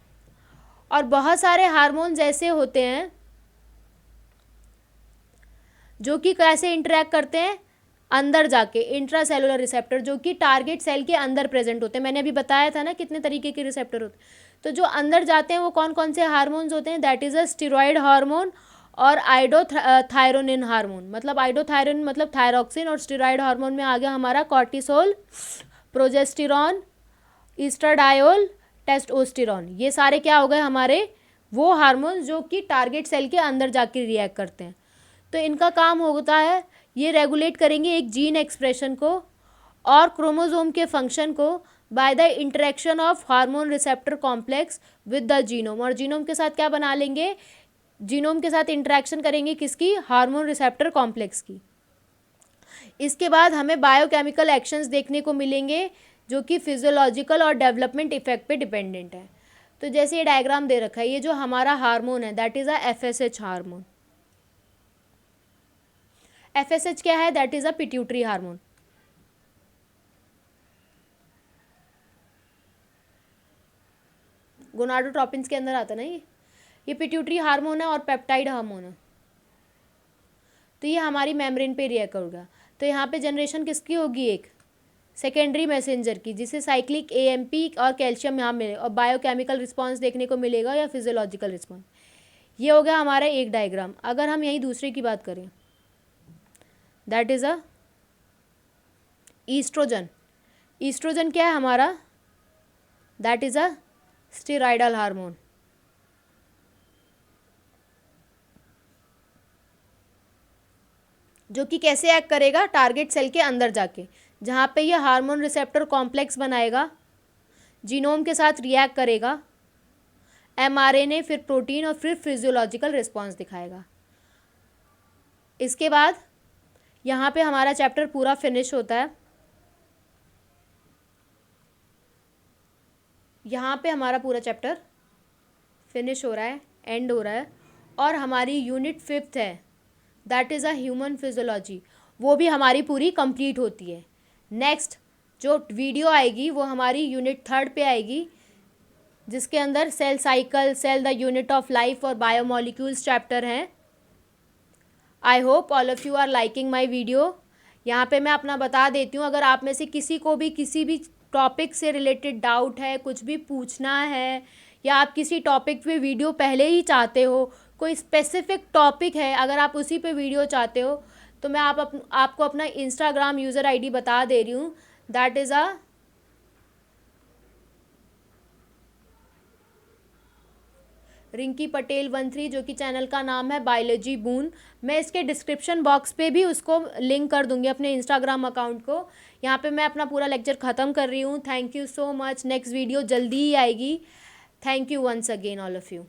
और बहुत सारे हार्मोन्स ऐसे होते हैं जो कि कैसे इंटरेक्ट करते हैं? अंदर जाके, इंट्रा सेलुलर रिसेप्टर, जो कि टारगेट सेल के अंदर प्रेजेंट होते हैं। मैंने अभी बताया था ना कितने तरीके के रिसेप्टर होते हैं। तो जो अंदर जाते हैं वो कौन कौन से हार्मोन्स होते हैं? That is a steroid hormone और आइडोथायरोनिन हार्मोन। मतलब आइडोथायरोनिन मतलब थायरॉक्सिन, और स्टेरॉइड हार्मोन में आ गया हमारा कॉर्टिसोल, प्रोजेस्टेरॉन, ईस्ट्राडायोल, टेस्टोस्टेरोन। ये सारे क्या हो गए? हमारे वो हार्मोन्स जो कि टारगेट सेल के अंदर जाके रिएक्ट करते हैं। तो इनका काम होता है, ये रेगुलेट करेंगे एक जीन एक्सप्रेशन को और क्रोमोसोम के फंक्शन को by the interaction of hormone receptor complex with the genome. और जीनोम के साथ क्या बना लेंगे? जीनोम के साथ इंटरेक्शन करेंगे किसकी? हार्मोन रिसेप्टर कॉम्प्लेक्स की। इसके बाद हमें बायोकेमिकल एक्शंस देखने को मिलेंगे जो कि फिजियोलॉजिकल और डेवलपमेंट इफेक्ट पे डिपेंडेंट है। तो जैसे ये डायग्राम दे रखा है, ये जो हमारा हार्मोन है that is a FSH hormone. FSH क्या है? That is a pituitary hormone. Gonadotropins के अंदर आता है ना ये पिट्यूटरी हार्मोन है और पेप्टाइड हार्मोन है। तो ये हमारी मेम्ब्रेन पे रिएक्ट होगा। तो यहाँ पे जनरेशन किसकी होगी? एक सेकेंडरी मैसेंजर की, जिसे साइक्लिक AMP और कैल्शियम यहाँ मिले, और बायोकेमिकल रिस्पॉन्स देखने को मिलेगा या फिजियोलॉजिकल रिस्पॉन्स। ये हो गया हमारा एक डायग्राम। अगर हम यही दूसरे की बात करें, that is a estrogen. Estrogen क्या है हमारा? That is a steroidal hormone. जो कि कैसे एक्ट करेगा? टारगेट सेल के अंदर जाके, जहाँ पे ये हार्मोन रिसेप्टर कॉम्प्लेक्स बनाएगा, जीनोम के साथ रिएक्ट करेगा, mRNA, फिर प्रोटीन और फिर फिजियोलॉजिकल रिस्पॉन्स दिखाएगा। इसके बाद यहाँ पे हमारा चैप्टर पूरा फिनिश होता है। यहाँ पे हमारा पूरा चैप्टर फिनिश हो रहा है, एंड हो रहा है, और हमारी यूनिट 5th है that is a human physiology, वो भी हमारी पूरी कंप्लीट होती है। नेक्स्ट जो वीडियो आएगी वो हमारी यूनिट 3rd पे आएगी, जिसके अंदर cell cycle, cell the unit of life और बायोमोलिक्यूल्स चैप्टर हैं। I hope all of you are liking my video. यहाँ पे मैं अपना बता देती हूँ, अगर आप में से किसी को भी किसी भी टॉपिक से रिलेटेड डाउट है, कुछ भी पूछना है, या आप किसी टॉपिक पे वीडियो पहले ही चाहते हो, कोई स्पेसिफिक टॉपिक है, अगर आप उसी पे वीडियो चाहते हो, तो मैं आपको अपना इंस्टाग्राम यूज़र ID बता दे रही हूँ, दैट इज़ अ रिंकी पटेल 13, जो कि चैनल का नाम है बायोलॉजी बून। मैं इसके डिस्क्रिप्शन बॉक्स पे भी उसको लिंक कर दूंगी, अपने इंस्टाग्राम अकाउंट को। यहाँ पे मैं अपना पूरा लेक्चर ख़त्म कर रही हूँ। Thank you so much. Next video जल्दी ही आएगी। Thank you once again all of you.